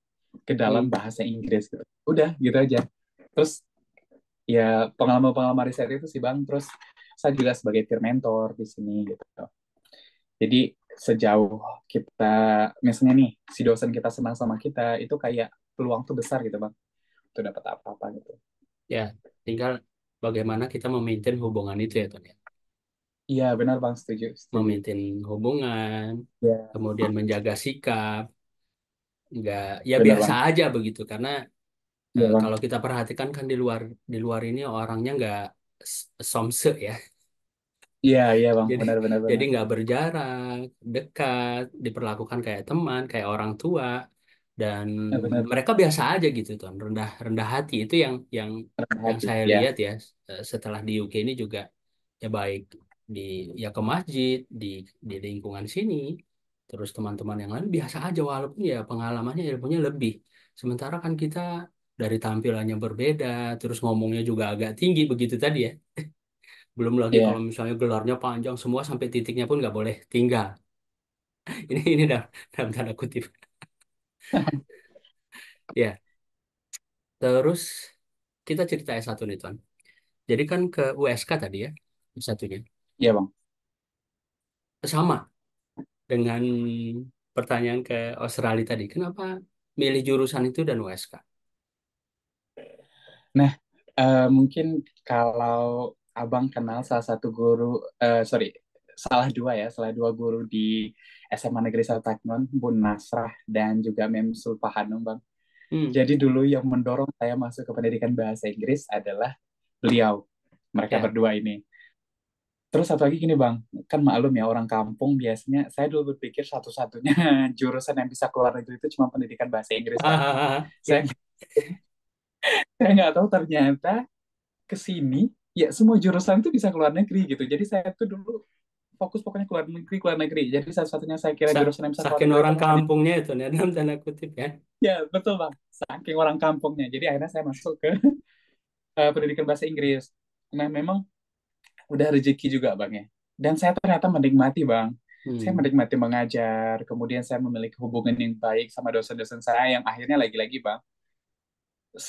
Speaker 2: ke dalam
Speaker 1: Hmm.
Speaker 2: bahasa Inggris gitu. Udah gitu aja. Terus ya pengalaman-pengalaman riset itu sih bang. Terus saya juga sebagai peer mentor di sini gitu. Jadi sejauh kita, misalnya nih, si dosen kita senang sama kita, itu kayak peluang tuh besar gitu bang, untuk dapat apa-apa gitu.
Speaker 1: Ya, tinggal bagaimana kita memaintain hubungan itu ya, Ton, ya.
Speaker 2: Iya benar bang, setuju, setuju.
Speaker 1: Memaintain hubungan,
Speaker 2: Ya
Speaker 1: kemudian menjaga sikap, nggak ya
Speaker 2: benar
Speaker 1: biasa
Speaker 2: bang.
Speaker 1: aja begitu. Karena
Speaker 2: Iya bang,
Speaker 1: kalau kita perhatikan kan di luar ini orangnya nggak somse ya.
Speaker 2: iya iya bang,
Speaker 1: Jadi
Speaker 2: benar benar
Speaker 1: jadi
Speaker 2: benar.
Speaker 1: nggak berjarak, dekat, diperlakukan kayak teman, kayak orang tua, dan
Speaker 2: Ya, benar bang.
Speaker 1: mereka biasa aja gitu, Ton. Rendah rendah hati itu yang
Speaker 2: Rendah
Speaker 1: yang
Speaker 2: hati.
Speaker 1: saya
Speaker 2: Ya,
Speaker 1: lihat ya, setelah di UK ini juga ya baik di ya ke masjid di lingkungan sini, terus teman-teman yang lain biasa aja walaupun ya pengalamannya ilmunya lebih. Sementara kan kita dari tampilannya berbeda, terus ngomongnya juga agak tinggi begitu tadi ya. Belum lagi kalau
Speaker 2: ya.
Speaker 1: misalnya gelarnya panjang semua sampai titiknya pun nggak boleh tinggal. Ini dalam tanda kutip. Ya, terus kita cerita S1 nih, Tuan. Jadi kan ke USK tadi ya, S1-nya.
Speaker 2: Iya bang.
Speaker 1: Sama dengan pertanyaan ke Australia tadi. Kenapa milih jurusan itu dan USK?
Speaker 2: Nah, mungkin kalau abang kenal salah satu guru, sorry, salah dua guru di SMA Negeri 1 Taknon, Bun Nasrah dan juga Mem Sulfahanum, bang.
Speaker 1: Hmm,
Speaker 2: Jadi dulu yang mendorong saya masuk ke pendidikan bahasa Inggris adalah beliau, mereka
Speaker 1: ya.
Speaker 2: berdua ini. Terus satu lagi gini bang, kan maklum ya orang kampung biasanya, saya dulu berpikir satu-satunya jurusan yang bisa keluar negeri itu cuma pendidikan bahasa Inggris bang. Saya
Speaker 1: Ya.
Speaker 2: saya nggak tahu ternyata ke sini ya semua jurusan tuh bisa keluar negeri gitu. Jadi saya tuh dulu fokus pokoknya keluar negeri, keluar negeri. Jadi satu-satunya saya kira
Speaker 1: Sa-
Speaker 2: jurusan yang bisa keluar
Speaker 1: Saking
Speaker 2: negeri itu
Speaker 1: orang
Speaker 2: adalah pendidikan.
Speaker 1: kampungnya itu ya, dalam tanda kutip ya.
Speaker 2: Ya betul bang, saking orang kampungnya. Jadi akhirnya saya masuk ke pendidikan bahasa Inggris. Nah memang udah rezeki juga bang ya. Dan saya ternyata menikmati bang. Saya
Speaker 1: Hmm.
Speaker 2: menikmati mengajar, kemudian saya memiliki hubungan yang baik sama dosen-dosen saya yang akhirnya lagi-lagi bang,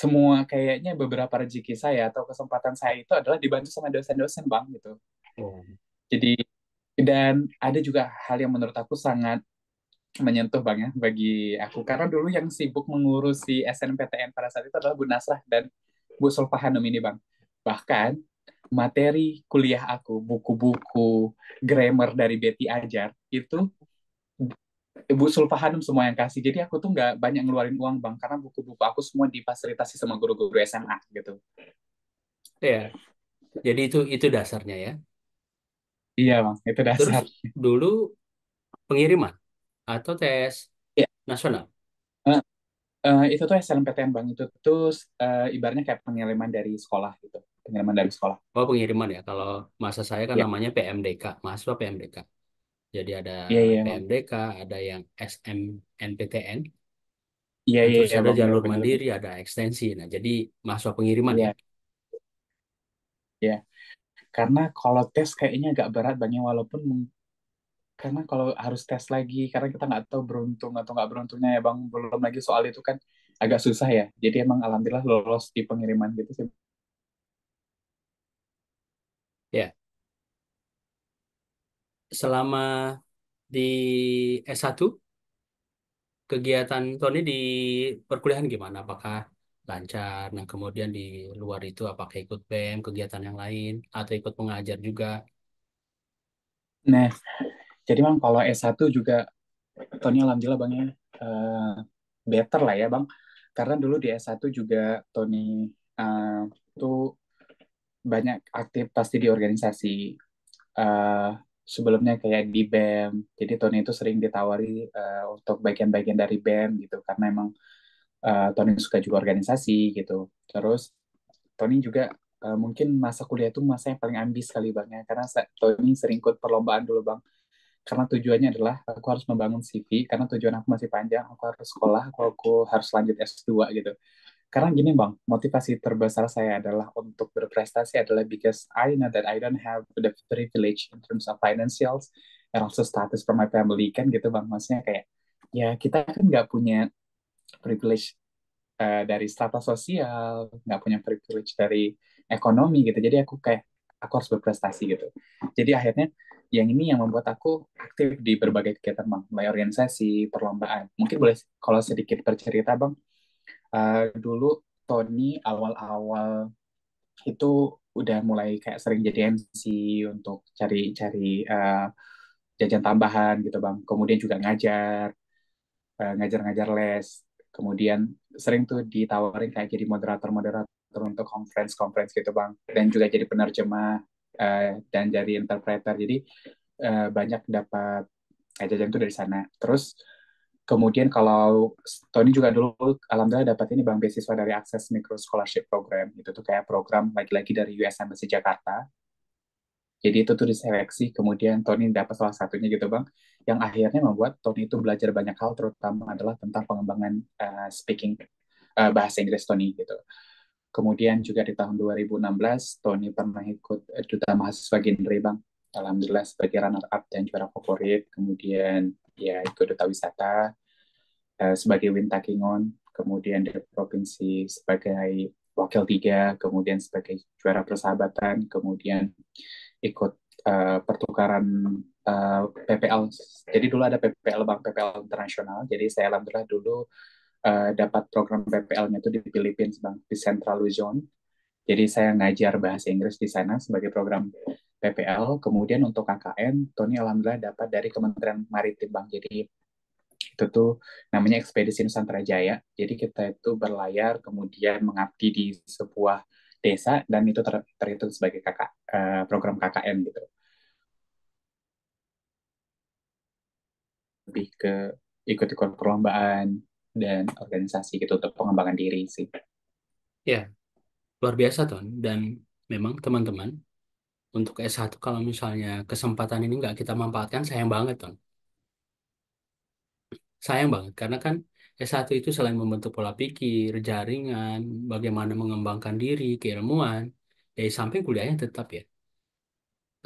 Speaker 2: semua kayaknya beberapa rezeki saya atau kesempatan saya itu adalah dibantu sama dosen-dosen bang gitu.
Speaker 1: Oh.
Speaker 2: Jadi dan ada juga hal yang menurut aku sangat menyentuh bang ya bagi aku karena dulu yang sibuk mengurusi SNPTN pada saat itu adalah Bu Nasrah dan Bu Sulfahanum ini bang. Bahkan materi kuliah aku, buku-buku grammar dari Betty Ajar itu Bu Sulfahanum semua yang kasih. Jadi aku tuh nggak banyak ngeluarin uang bang karena buku-buku aku semua difasilitasi sama guru-guru SMA gitu.
Speaker 1: Ya, jadi itu dasarnya ya.
Speaker 2: Iya bang, itu
Speaker 1: Terus
Speaker 2: dasar.
Speaker 1: dulu pengiriman atau tes
Speaker 2: Ya,
Speaker 1: nasional.
Speaker 2: itu tuh SNMPTN bang, itu tuh ibaratnya kayak pengiriman dari sekolah gitu, pengiriman dari sekolah.
Speaker 1: Oh, pengiriman ya. Kalau masa saya kan
Speaker 2: Ya,
Speaker 1: namanya PMDK, mahasiswa PMDK. Jadi ada
Speaker 2: iya iya bang,
Speaker 1: PMDK, ada yang SMNPTN,
Speaker 2: iya
Speaker 1: nah,
Speaker 2: iya
Speaker 1: terus
Speaker 2: iya
Speaker 1: ada
Speaker 2: bang, benar
Speaker 1: jalur
Speaker 2: benar
Speaker 1: mandiri,
Speaker 2: benar.
Speaker 1: ada ekstensi. Nah, jadi mahasiswa pengiriman ya.
Speaker 2: Iya iya, karena kalau tes kayaknya agak berat bang ya, walaupun karena kalau harus tes lagi, karena kita nggak tahu beruntung atau nggak beruntungnya ya bang, belum lagi soal itu kan agak susah ya. Jadi emang alhamdulillah lolos di pengiriman gitu sih.
Speaker 1: Ya, selama di S1, kegiatan Tony di perkuliahan gimana? Apakah lancar? Nah, kemudian di luar itu apakah ikut BEM, kegiatan yang lain, atau ikut mengajar juga?
Speaker 2: Nah, jadi bang kalau S1 juga Tony alhamdulillah bang ya, eh, better lah ya bang. Karena dulu di S1 juga Tony eh, tuh banyak aktif pasti di organisasi. eh, Sebelumnya kayak di BEM. Jadi Tony itu sering ditawari untuk bagian-bagian dari BEM gitu karena emang Tony suka juga organisasi gitu. Terus Tony juga mungkin masa kuliah itu masa yang paling ambis kali bang ya karena Tony sering ikut perlombaan dulu bang. karena tujuannya adalah aku harus membangun CV karena tujuan aku masih panjang, aku harus sekolah, aku harus lanjut S2 gitu. Karena gini Bang, motivasi terbesar saya adalah untuk berprestasi adalah because I know that I don't have the privilege in terms of financials and also status from my family kan gitu Bang. Maksudnya kayak ya kita kan nggak punya privilege dari strata sosial, nggak punya privilege dari ekonomi gitu. Jadi aku kayak aku harus berprestasi gitu. Jadi akhirnya yang ini yang membuat aku aktif di berbagai kegiatan bang, mulai organisasi, perlombaan. Mungkin boleh kalau sedikit bercerita bang, dulu Tony awal-awal itu udah mulai kayak sering jadi MC untuk cari-cari jajan tambahan gitu bang. Kemudian juga ngajar-ngajar les. Kemudian sering tuh ditawarin kayak jadi moderator-moderator untuk conference-conference gitu bang. Dan juga jadi penerjemah dan jadi interpreter. Jadi banyak dapat jajan tuh dari sana. Terus kemudian kalau Tony juga dulu alhamdulillah dapat ini bang beasiswa dari Access Micro Scholarship Program. Itu tuh kayak program lagi-lagi dari US Embassy Jakarta. Jadi itu tuh diseleksi, kemudian Tony dapat salah satunya gitu bang, yang akhirnya membuat Tony itu belajar banyak hal, terutama adalah tentang pengembangan speaking bahasa Inggris Tony gitu. Kemudian juga di tahun 2016, Tony pernah ikut Duta Mahasiswa Genre bang, alhamdulillah sebagai runner up dan juara favorit. Kemudian ya ikut Duta Wisata sebagai Wintakingon, kemudian di provinsi sebagai wakil tiga, kemudian sebagai juara persahabatan, kemudian ikut pertukaran PPL. Jadi dulu ada PPL Bank PPL internasional. Jadi saya alhamdulillah dulu dapat program PPL-nya itu di Philippines Bang, di Central Luzon. Jadi saya ngajar bahasa Inggris di sana sebagai program PPL. Kemudian untuk KKN, Tony alhamdulillah dapat dari Kementerian Maritim Bang. Jadi itu tuh namanya Ekspedisi Nusantara Jaya. Jadi kita itu berlayar kemudian mengabdi di sebuah desa dan itu terhitung sebagai program KKN gitu. Lebih ke ikut-ikut perlombaan dan organisasi gitu untuk pengembangan diri sih.
Speaker 1: Ya, luar biasa, Ton. Dan memang teman-teman, untuk S1 kalau misalnya kesempatan ini nggak kita manfaatkan, sayang banget, Ton. Sayang banget, karena kan S1 itu selain membentuk pola pikir, jaringan, bagaimana mengembangkan diri, keilmuan, ya di samping kuliahnya tetap ya.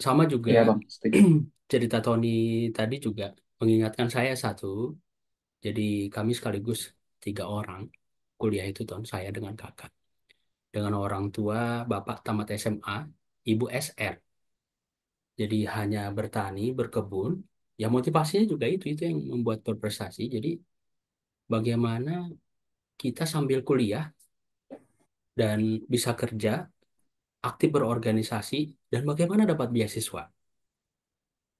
Speaker 1: Sama juga
Speaker 2: Iya bang, setuju.
Speaker 1: cerita Tony tadi juga mengingatkan saya satu, jadi kami sekaligus 3 orang kuliah itu, Ton, saya dengan kakak. Dengan orang tua, bapak tamat SMA, ibu SR. Jadi hanya bertani, berkebun, ya motivasinya juga itu yang membuat berprestasi. Jadi bagaimana kita sambil kuliah dan bisa kerja, aktif berorganisasi, dan bagaimana dapat beasiswa.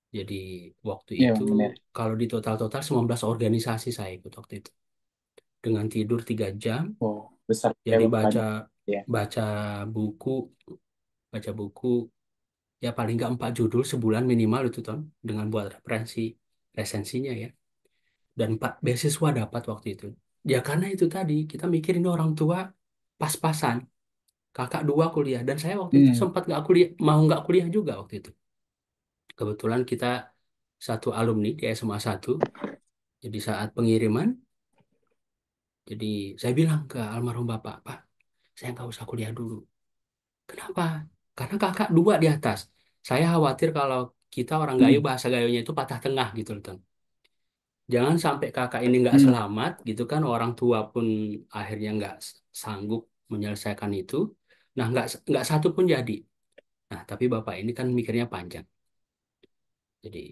Speaker 1: Jadi waktu
Speaker 2: Iya
Speaker 1: itu
Speaker 2: bang, benar.
Speaker 1: kalau di total-total 19 organisasi saya ikut waktu itu. Dengan tidur 3 jam,
Speaker 2: Wow, besar ya
Speaker 1: jadi
Speaker 2: bang,
Speaker 1: baca
Speaker 2: banyak. Ya.
Speaker 1: baca buku, baca buku, ya paling nggak 4 judul sebulan minimal itu Ton, dengan buat resensinya ya. Dan 4 beasiswa dapat waktu itu. Ya karena itu tadi, kita mikirin orang tua pas-pasan. Kakak 2 kuliah, dan saya waktu itu
Speaker 2: Hmm.
Speaker 1: sempat nggak kuliah, mau nggak kuliah juga waktu itu. Kebetulan kita satu alumni di SMA 1. Jadi saat pengiriman, jadi saya bilang ke almarhum bapak, Pak, saya nggak usah kuliah dulu. Kenapa? Karena kakak 2 di atas. Saya khawatir kalau kita orang Gayo,
Speaker 2: Hmm.
Speaker 1: bahasa Gayonya itu patah tengah gitu loh, Ton. Jangan sampai kakak ini nggak
Speaker 2: Hmm.
Speaker 1: selamat gitu kan, orang tua pun akhirnya nggak sanggup menyelesaikan itu. Nah, nggak satu pun jadi. Nah, tapi bapak ini kan mikirnya panjang. Jadi,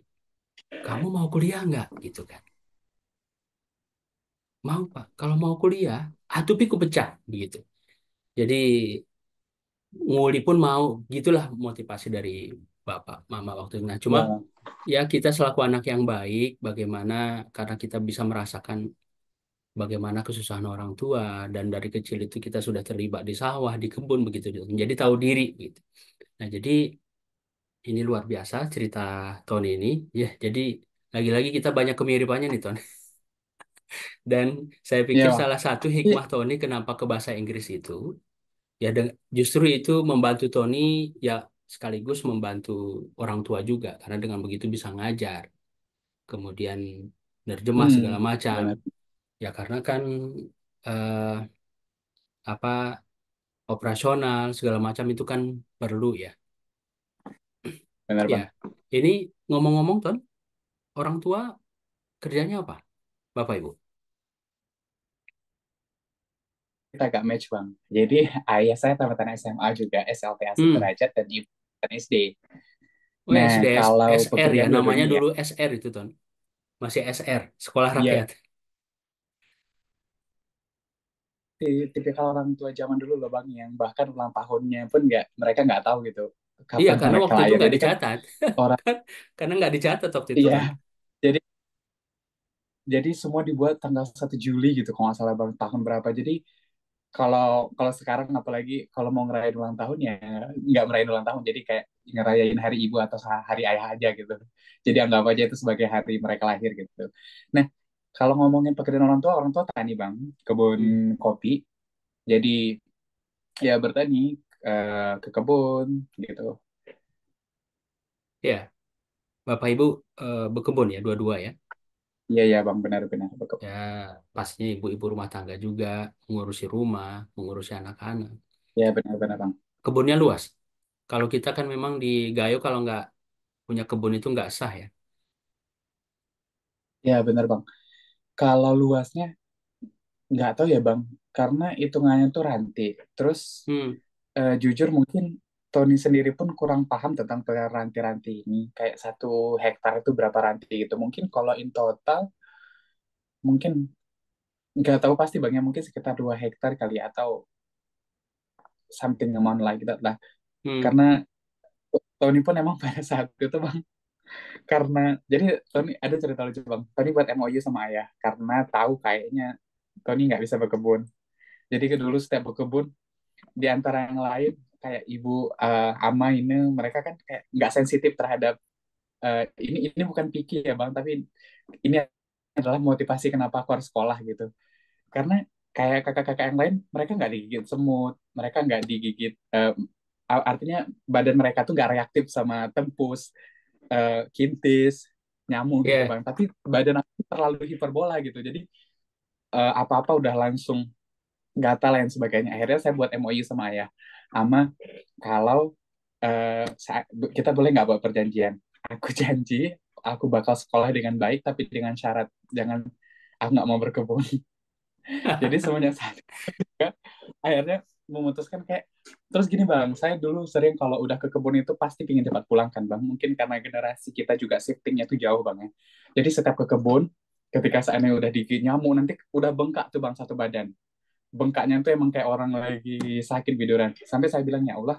Speaker 1: kamu mau kuliah nggak? Gitu kan. Mau, Pak. Kalau mau kuliah, hatupiku pecah. Begitu. Jadi, nguli pun mau. Gitulah motivasi dari bapak, mama waktu itu. Nah, cuma
Speaker 2: Ya.
Speaker 1: ya kita selaku anak yang baik, bagaimana karena kita bisa merasakan bagaimana kesusahan orang tua, dan dari kecil itu kita sudah terlibat di sawah, di kebun begitu. Jadi tahu diri gitu. Nah, jadi ini luar biasa cerita Tony ini. Ya, jadi lagi-lagi kita banyak kemiripannya nih, Tony. Dan saya
Speaker 2: Iya
Speaker 1: pikir
Speaker 2: bang.
Speaker 1: salah satu
Speaker 2: Iya.
Speaker 1: hikmah Tony kenapa ke bahasa Inggris itu, ya justru itu membantu Tony, ya sekaligus membantu orang tua juga, karena dengan begitu bisa ngajar. kemudian nerjemah segala
Speaker 2: Hmm,
Speaker 1: macam.
Speaker 2: benar,
Speaker 1: Ya karena kan eh, apa operasional segala macam itu kan perlu ya.
Speaker 2: benar
Speaker 1: Ya,
Speaker 2: bang.
Speaker 1: ini ngomong-ngomong Ton, orang tua kerjanya apa, Bapak Ibu?
Speaker 2: Kita agak match bang. Jadi ayah saya tamatan SMA juga, SLTA
Speaker 1: Hmm,
Speaker 2: sederajat, dan ibu tamatan SD.
Speaker 1: oh
Speaker 2: Nah,
Speaker 1: SDS,
Speaker 2: kalau
Speaker 1: SR ya,
Speaker 2: pekerjaan
Speaker 1: namanya
Speaker 2: dua-duanya ya,
Speaker 1: dulu SR itu Ton, masih SR, Sekolah
Speaker 2: ya
Speaker 1: Rakyat.
Speaker 2: tipikal orang tua zaman dulu loh bang, yang bahkan ulang tahunnya pun mereka nggak tahu gitu
Speaker 1: Iya,
Speaker 2: kapan
Speaker 1: karena
Speaker 2: mereka
Speaker 1: waktu itu
Speaker 2: lahir.
Speaker 1: nggak
Speaker 2: Jadi kan
Speaker 1: dicatat,
Speaker 2: orang,
Speaker 1: kan, karena nggak dicatat waktu itu kan.
Speaker 2: iya, jadi semua dibuat tanggal 1 Juli gitu kalau nggak salah bang, tahun berapa. Jadi kalau kalau sekarang apalagi kalau mau ngerayain ulang tahun ya nggak merayain ulang tahun, jadi kayak ngerayain hari ibu atau hari ayah aja gitu. Jadi anggap aja itu sebagai hari mereka lahir gitu. Nah, kalau ngomongin pekerjaan orang tua tani bang, kebun
Speaker 1: Hmm.
Speaker 2: kopi. Jadi ya bertani, ke kebun gitu.
Speaker 1: Ya, Bapak Ibu berkebun ya, dua-dua ya.
Speaker 2: Iya ya bang, benar-benar
Speaker 1: Ya,
Speaker 2: berkebun.
Speaker 1: pastinya ibu-ibu rumah tangga juga, mengurusi rumah, mengurusi anak-anak.
Speaker 2: Ya benar-benar bang.
Speaker 1: Kebunnya luas. Kalau kita kan memang di Gayo kalau nggak punya kebun itu nggak sah ya.
Speaker 2: Ya benar bang. Kalau luasnya nggak tahu ya bang, karena hitungannya tuh ranti. Terus
Speaker 1: Hmm,
Speaker 2: jujur mungkin Tony sendiri pun kurang paham tentang ranti-ranti ini. Kayak 1 hektar itu berapa ranti gitu. Mungkin kalau in total, mungkin nggak tahu pasti bang, ya mungkin sekitar 2 hektar kali ya, atau something amount like that lah.
Speaker 1: hmm,
Speaker 2: Karena Tony pun emang pada saat itu bang, karena jadi Tony ada cerita lucu bang. Tony buat MOU sama ayah karena tahu kayaknya Tony nggak bisa berkebun. Jadi dulu setiap berkebun, di antara yang lain kayak ibu, ama ini, mereka kan kayak nggak sensitif terhadap, ini bukan picky ya bang, tapi ini adalah motivasi kenapa aku harus sekolah gitu. Karena kayak kakak-kakak yang lain, mereka nggak digigit semut, mereka nggak digigit, artinya badan mereka tuh nggak reaktif sama tembus, kintis, nyamuk gitu
Speaker 1: ya,
Speaker 2: bang. Tapi badan aku terlalu hiperbola gitu. Jadi apa-apa udah langsung gatal dan sebagainya. Akhirnya saya buat MOU sama ayah. Ama, kalau kita boleh nggak buat perjanjian? Aku janji, aku bakal sekolah dengan baik, tapi dengan syarat jangan, aku nggak mau berkebun. Jadi semenjak saat itu akhirnya memutuskan kayak, terus gini bang, saya dulu sering kalau udah ke kebun itu pasti pingin cepat pulang kan bang. Mungkin karena generasi kita juga shiftingnya tuh jauh bang ya. Jadi setiap ke kebun, ketika saatnya udah digigit nyamuk, nanti udah bengkak tuh bang satu badan. Bengkaknya tuh emang kayak orang lagi sakit biduran. Sampai saya bilang, ya Allah,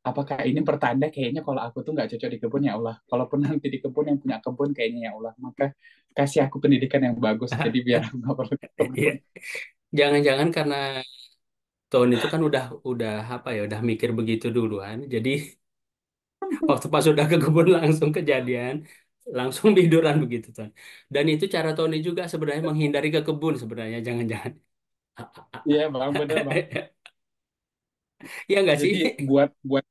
Speaker 2: apakah ini pertanda kayaknya kalau aku tuh nggak cocok di kebun, ya Allah. Kalaupun nanti di kebun yang punya kebun kayaknya, ya Allah, maka kasih aku pendidikan yang bagus. Jadi biar aku nggak perlu ke
Speaker 1: ya.
Speaker 2: kebun.
Speaker 1: Jangan-jangan karena tahun itu kan udah apa ya, udah mikir begitu duluan. Jadi waktu pas udah ke kebun langsung kejadian, langsung tiduran begitu Ton. Dan itu cara Tony juga sebenarnya menghindari ke kebun sebenarnya, jangan-jangan.
Speaker 2: Iya bang, bener bang.
Speaker 1: Ya nggak sih?
Speaker 2: Jadi buat buat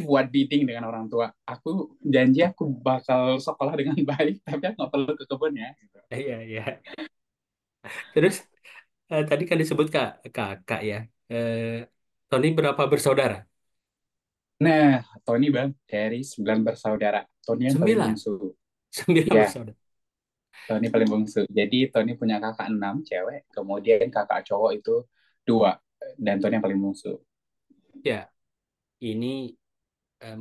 Speaker 2: buat bidding dengan orang tua. Aku janji aku bakal sekolah dengan baik, tapi aku nggak perlu ke kebun ya. Gitu.
Speaker 1: Iya, iya. Terus tadi kan disebut kakak ya. Eh, Tony berapa bersaudara?
Speaker 2: Nah, Tony bang, dari 9 bersaudara. Tony yang paling
Speaker 1: Sembilan.
Speaker 2: bungsu.
Speaker 1: Sembilan
Speaker 2: Ya,
Speaker 1: bersaudara.
Speaker 2: Tony paling bungsu. Jadi Tony punya kakak 6 cewek, kemudian kakak cowok itu 2, dan Tony yang paling bungsu.
Speaker 1: Ya, ini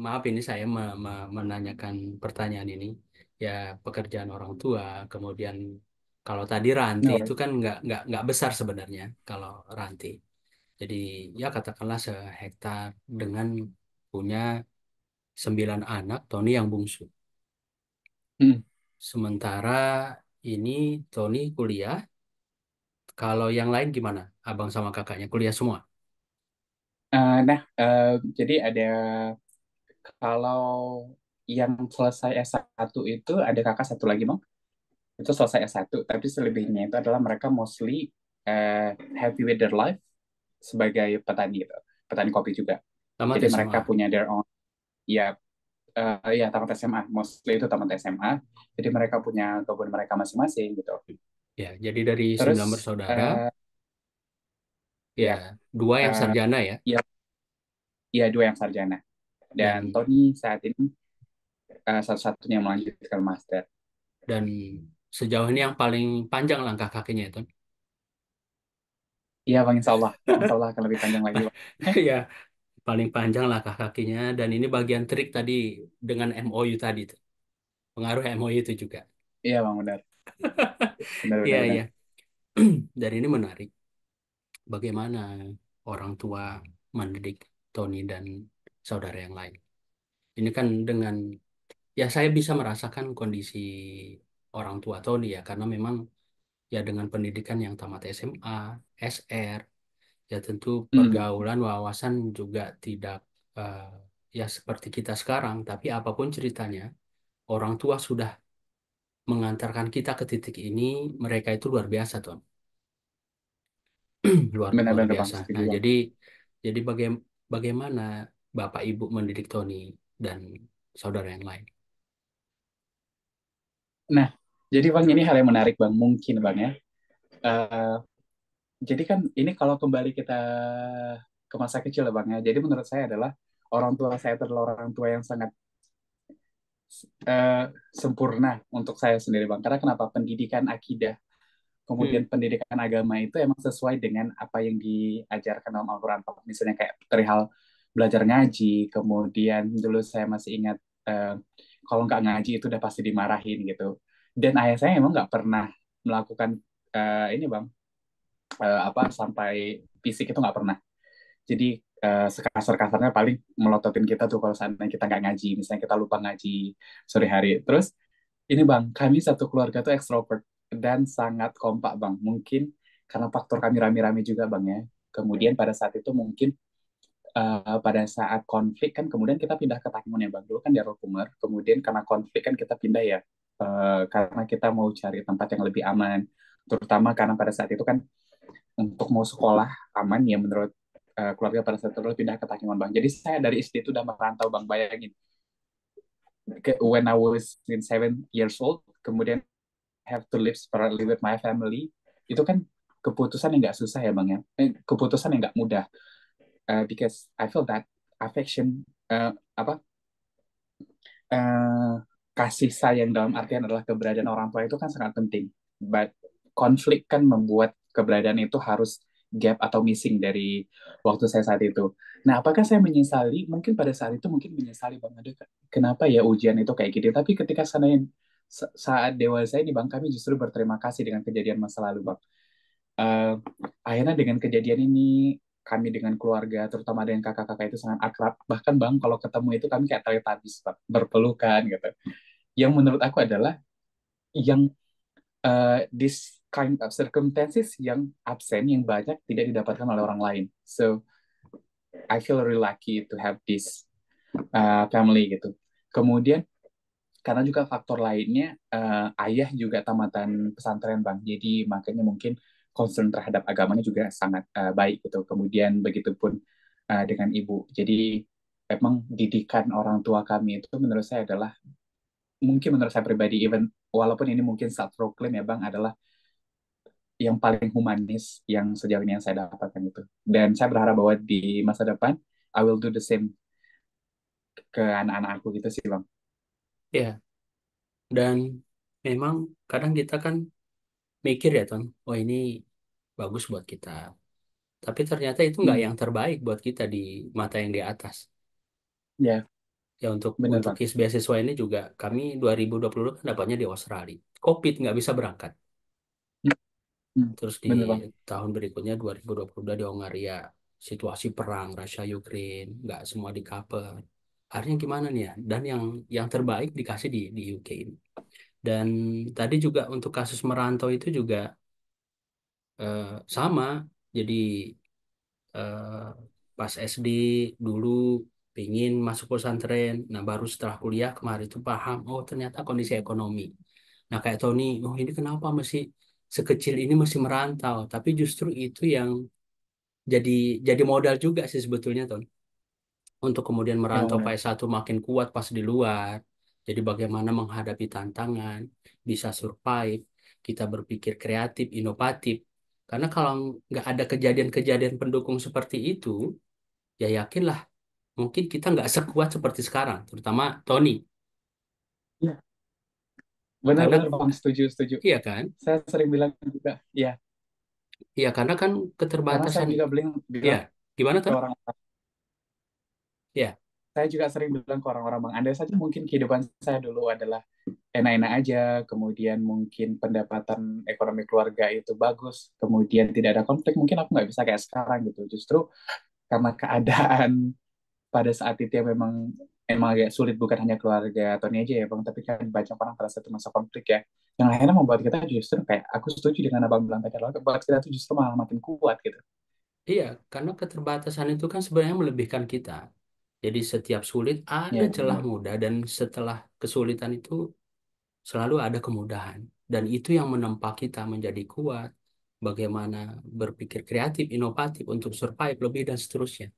Speaker 1: maaf ini saya menanyakan pertanyaan ini. Ya, pekerjaan orang tua, kemudian kalau tadi ranti
Speaker 2: No
Speaker 1: itu
Speaker 2: worries.
Speaker 1: kan nggak besar sebenarnya kalau ranti. Jadi ya katakanlah sehektar dengan punya 9 anak, Tony yang bungsu.
Speaker 2: Hmm.
Speaker 1: Sementara ini Tony kuliah. Kalau yang lain gimana? Abang sama kakaknya kuliah semua?
Speaker 2: Nah, jadi ada, kalau yang selesai S1 itu ada kakak satu lagi bang, itu selesai S1, tapi selebihnya itu adalah mereka mostly happy with their life sebagai petani gitu, petani kopi juga.
Speaker 1: Tamat
Speaker 2: Jadi
Speaker 1: ya
Speaker 2: mereka
Speaker 1: semua.
Speaker 2: punya their own, ya ya tamat SMA, mostly itu tamat SMA. Jadi mereka punya kebun mereka masing-masing gitu.
Speaker 1: Ya, jadi dari sembilan
Speaker 2: Terus
Speaker 1: bersaudara,
Speaker 2: eh,
Speaker 1: ya
Speaker 2: ya,
Speaker 1: dua yang
Speaker 2: eh,
Speaker 1: sarjana ya,
Speaker 2: ya, ya dua yang sarjana. Dan
Speaker 1: dan
Speaker 2: Tony saat ini satu-satunya yang melanjutkan master.
Speaker 1: dan sejauh ini yang paling panjang langkah kakinya itu.
Speaker 2: Iya Bang, insya Allah akan lebih panjang lagi Bang.
Speaker 1: Ya, paling panjang langkah kakinya dan ini bagian trik tadi dengan MOU tadi tuh. Pengaruh MOU itu juga.
Speaker 2: Iya Bang, benar, benar,
Speaker 1: Iya,
Speaker 2: benar, benar.
Speaker 1: iya. Dan ini menarik. Bagaimana orang tua mendidik Tony dan saudara yang lain. Ini kan dengan, ya saya bisa merasakan kondisi orang tua Tony ya, karena memang ya dengan pendidikan yang tamat SMA, SR, ya tentu
Speaker 2: Hmm,
Speaker 1: pergaulan, wawasan juga tidak eh, ya seperti kita sekarang, tapi apapun ceritanya, orang tua sudah mengantarkan kita ke titik ini, mereka itu luar biasa, Ton. luar luar
Speaker 2: benar-benar Bang,
Speaker 1: biasa.
Speaker 2: setuju
Speaker 1: Nah,
Speaker 2: Bang.
Speaker 1: jadi bagaimana Bapak Ibu mendidik Tony dan saudara yang lain?
Speaker 2: Nah, jadi Bang ini hal yang menarik Bang, mungkin Bang ya. Eh, jadi kan ini kalau kembali kita ke masa kecil ya Bang ya. Jadi menurut saya adalah orang tua saya itu adalah orang tua yang sangat eh, sempurna untuk saya sendiri Bang. Karena kenapa? Pendidikan akidah,
Speaker 1: Hmm,
Speaker 2: kemudian pendidikan agama itu emang sesuai dengan apa yang diajarkan dalam Al-Quran. Misalnya kayak perihal belajar ngaji, kemudian dulu saya masih ingat eh, kalau nggak ngaji itu udah pasti dimarahin gitu. Dan ayah saya emang nggak pernah melakukan ini bang, apa sampai fisik itu nggak pernah. Jadi sekasar-kasarnya paling melototin kita tuh kalau seandainya kita nggak ngaji, misalnya kita lupa ngaji sore hari. Terus ini bang, kami satu keluarga tuh ekstrovert dan sangat kompak bang. Mungkin karena faktor kami rame-rame juga bang ya. Kemudian pada saat itu mungkin pada saat konflik kan kemudian kita pindah ke Takmun ya bang. Dulu kan di Rokumer. Kemudian karena konflik kan kita pindah ya. Karena kita mau cari tempat yang lebih aman. Terutama karena pada saat itu kan untuk mau sekolah aman ya menurut keluarga pada saat itu pindah ke Takiman bang. Jadi saya dari SD itu udah merantau bang. Bayangin when I was in 7 years old, kemudian have to live separately with my family, itu kan keputusan yang nggak susah ya bang ya, keputusan yang nggak mudah. Because I feel that affection, apa uh, kasih sayang dalam artian adalah keberadaan orang tua itu kan sangat penting. But konflik kan membuat keberadaan itu harus gap atau missing dari waktu saya saat itu. Nah, apakah saya menyesali? Mungkin pada saat itu mungkin menyesali bang. Aduh, kenapa ya ujian itu kayak gitu? Tapi ketika saat dewasa ini bang, kami justru berterima kasih dengan kejadian masa lalu bang. Eh, Akhirnya dengan kejadian ini kami dengan keluarga, terutama dengan kakak-kakak itu sangat akrab. Bahkan bang, kalau ketemu itu kami kayak Teletubbies, bang, berpelukan gitu. Yang menurut aku adalah yang this kind of circumstances yang absen, yang banyak tidak didapatkan oleh orang lain. So I feel really lucky to have this family gitu. Kemudian karena juga faktor lainnya, ayah juga tamatan pesantren bang, jadi makanya mungkin concern terhadap agamanya juga sangat baik gitu. Kemudian begitupun dengan ibu. Jadi emang didikan orang tua kami itu menurut saya adalah, mungkin menurut saya pribadi, even walaupun ini mungkin self proclaim ya bang, adalah yang paling humanis yang sejauh ini yang saya dapatkan itu. Dan saya berharap bahwa di masa depan I will do the same ke anak-anak aku gitu sih bang.
Speaker 1: ya, dan memang kadang kita kan mikir ya, Ton, oh ini bagus buat kita. Tapi ternyata itu nggak
Speaker 2: Hmm,
Speaker 1: yang terbaik buat kita di mata yang di atas.
Speaker 2: ya
Speaker 1: Ya untuk
Speaker 2: benar
Speaker 1: untuk
Speaker 2: bang.
Speaker 1: beasiswa ini juga kami 2022 kan dapatnya di Australia. COVID nggak bisa berangkat.
Speaker 2: Hmm, hmm,
Speaker 1: Terus di
Speaker 2: benar bang.
Speaker 1: tahun berikutnya 2022 di Hongaria situasi perang Rusia Ukraine nggak semua di cover. Akhirnya gimana nih ya? Dan yang terbaik dikasih di UK ini. Dan tadi juga untuk kasus merantau itu juga sama. Jadi eh, pas SD dulu pingin masuk pesantren, nah baru setelah kuliah kemarin itu paham, oh ternyata kondisi ekonomi. Nah kayak Tony, oh ini kenapa masih sekecil ini masih merantau? Tapi justru itu yang jadi jadi modal juga sih sebetulnya Tony. untuk kemudian
Speaker 2: Emang
Speaker 1: merantau ke
Speaker 2: benar.
Speaker 1: S1 makin kuat pas di luar. Jadi bagaimana menghadapi tantangan, bisa survive, kita berpikir kreatif, inovatif. Karena kalau nggak ada kejadian-kejadian pendukung seperti itu, ya yakinlah mungkin kita nggak sekuat seperti sekarang, terutama Tony.
Speaker 2: Iya,
Speaker 1: Karena
Speaker 2: benar-benar Bang, setuju, setuju.
Speaker 1: iya kan?
Speaker 2: Saya sering bilang juga, ya,
Speaker 1: Iya karena kan
Speaker 2: karena saya
Speaker 1: keterbatasan.
Speaker 2: juga
Speaker 1: Iya,
Speaker 2: bilang
Speaker 1: gimana
Speaker 2: ke
Speaker 1: tuh?
Speaker 2: orang,
Speaker 1: Iya,
Speaker 2: saya juga sering bilang ke orang-orang, Bang, andai saja mungkin kehidupan saya dulu adalah enak-enak aja, kemudian mungkin pendapatan ekonomi keluarga itu bagus, kemudian tidak ada konflik, mungkin aku nggak bisa kayak sekarang gitu. Justru karena keadaan pada saat itu yang emang agak sulit, bukan hanya keluarga Tony aja ya Bang, tapi kan banyak orang pada satu masa konflik ya, yang akhirnya membuat kita justru kayak, aku setuju dengan Abang bilang tadi, buat kita tuh justru malah makin kuat gitu.
Speaker 1: iya, karena keterbatasan itu kan sebenarnya melebihkan kita. Jadi setiap sulit ada
Speaker 2: Iya
Speaker 1: celah
Speaker 2: benar.
Speaker 1: mudah dan setelah kesulitan itu selalu ada kemudahan. Dan itu yang menempa kita menjadi kuat. Bagaimana berpikir kreatif, inovatif untuk survive lebih dan seterusnya.